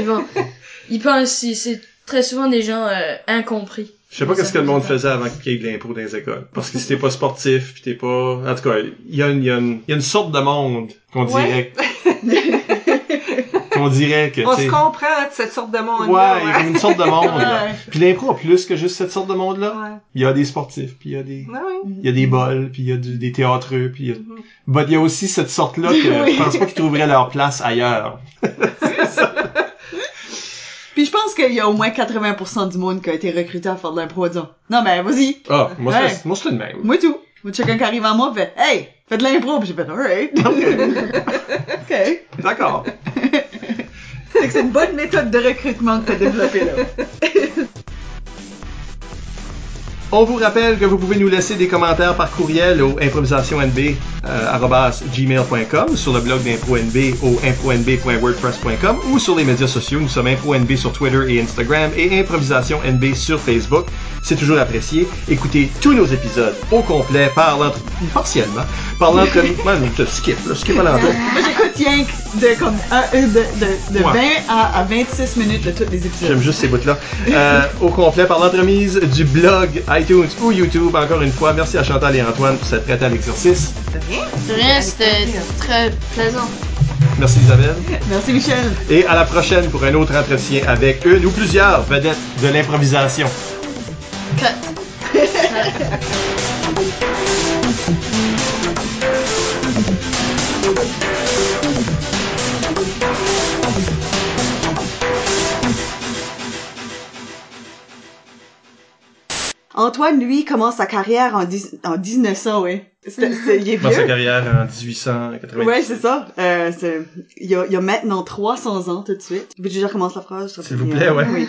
ils pensent, c'est très souvent des gens incompris.
Je sais pas qu'est-ce que le monde faisait avant qu'il y ait de l'impro dans les écoles. Parce que si t'es pas sportif, pis t'es pas... En tout cas, il y a une sorte de monde qu'on dirait... qu'on dirait que,
on se comprend de cette sorte de monde-là.
Ouais, il y a une sorte de monde, là.
Ouais.
Puis l'impro a plus que juste cette sorte de monde-là.
Ouais.
Il y a des sportifs, puis il y a des...
Ouais.
Il y a des bols, puis il y a des théâtreux, puis il y a aussi cette sorte-là que je pense pas qu'ils trouveraient leur place ailleurs.
Puis je pense qu'il y a au moins 80% du monde qui a été recruté à faire de l'impro, disons. Non, ben, vas-y.
Ah, moi,
Ouais.
c'est le même.
Moi, tout. Moi, chacun qui arrive à moi fait, hey, fais de l'impro. Puis j'ai fait, alright. OK.
D'accord.
Fait que c'est une bonne méthode de recrutement que t'as développée, là.
On vous rappelle que vous pouvez nous laisser des commentaires par courriel au improvisationNB@gmail.com, sur le blog d'ImproNB au impronb.wordpress.com ou sur les médias sociaux. Nous sommes ImproNB sur Twitter et Instagram et Improvisation NB sur Facebook. C'est toujours apprécié. Écoutez tous nos épisodes au complet partiellement par l'entremise. Je skip à l'entrée.
Moi, j'écoute rien que de comme de 20 à 26 minutes de tous les épisodes.
J'aime juste ces bouts-là. Au complet par l'entremise du blog, iTunes ou YouTube. Encore une fois, merci à Chantal et Antoine pour s'être prêtés à l'exercice.
De rien, c'était très plaisant.
Merci Isabelle.
Merci Michel.
Et à la prochaine pour un autre entretien avec une ou plusieurs vedettes de l'improvisation.
Cut.
Antoine, lui, commence sa carrière en 1900, ouais. Il est
Dans sa
vieux.
carrière en 1890.
Ouais, c'est ça. Il y a maintenant 300 ans tout de suite. Veux-tu que je recommence la phrase?
S'il vous plaît, ouais.
Oui.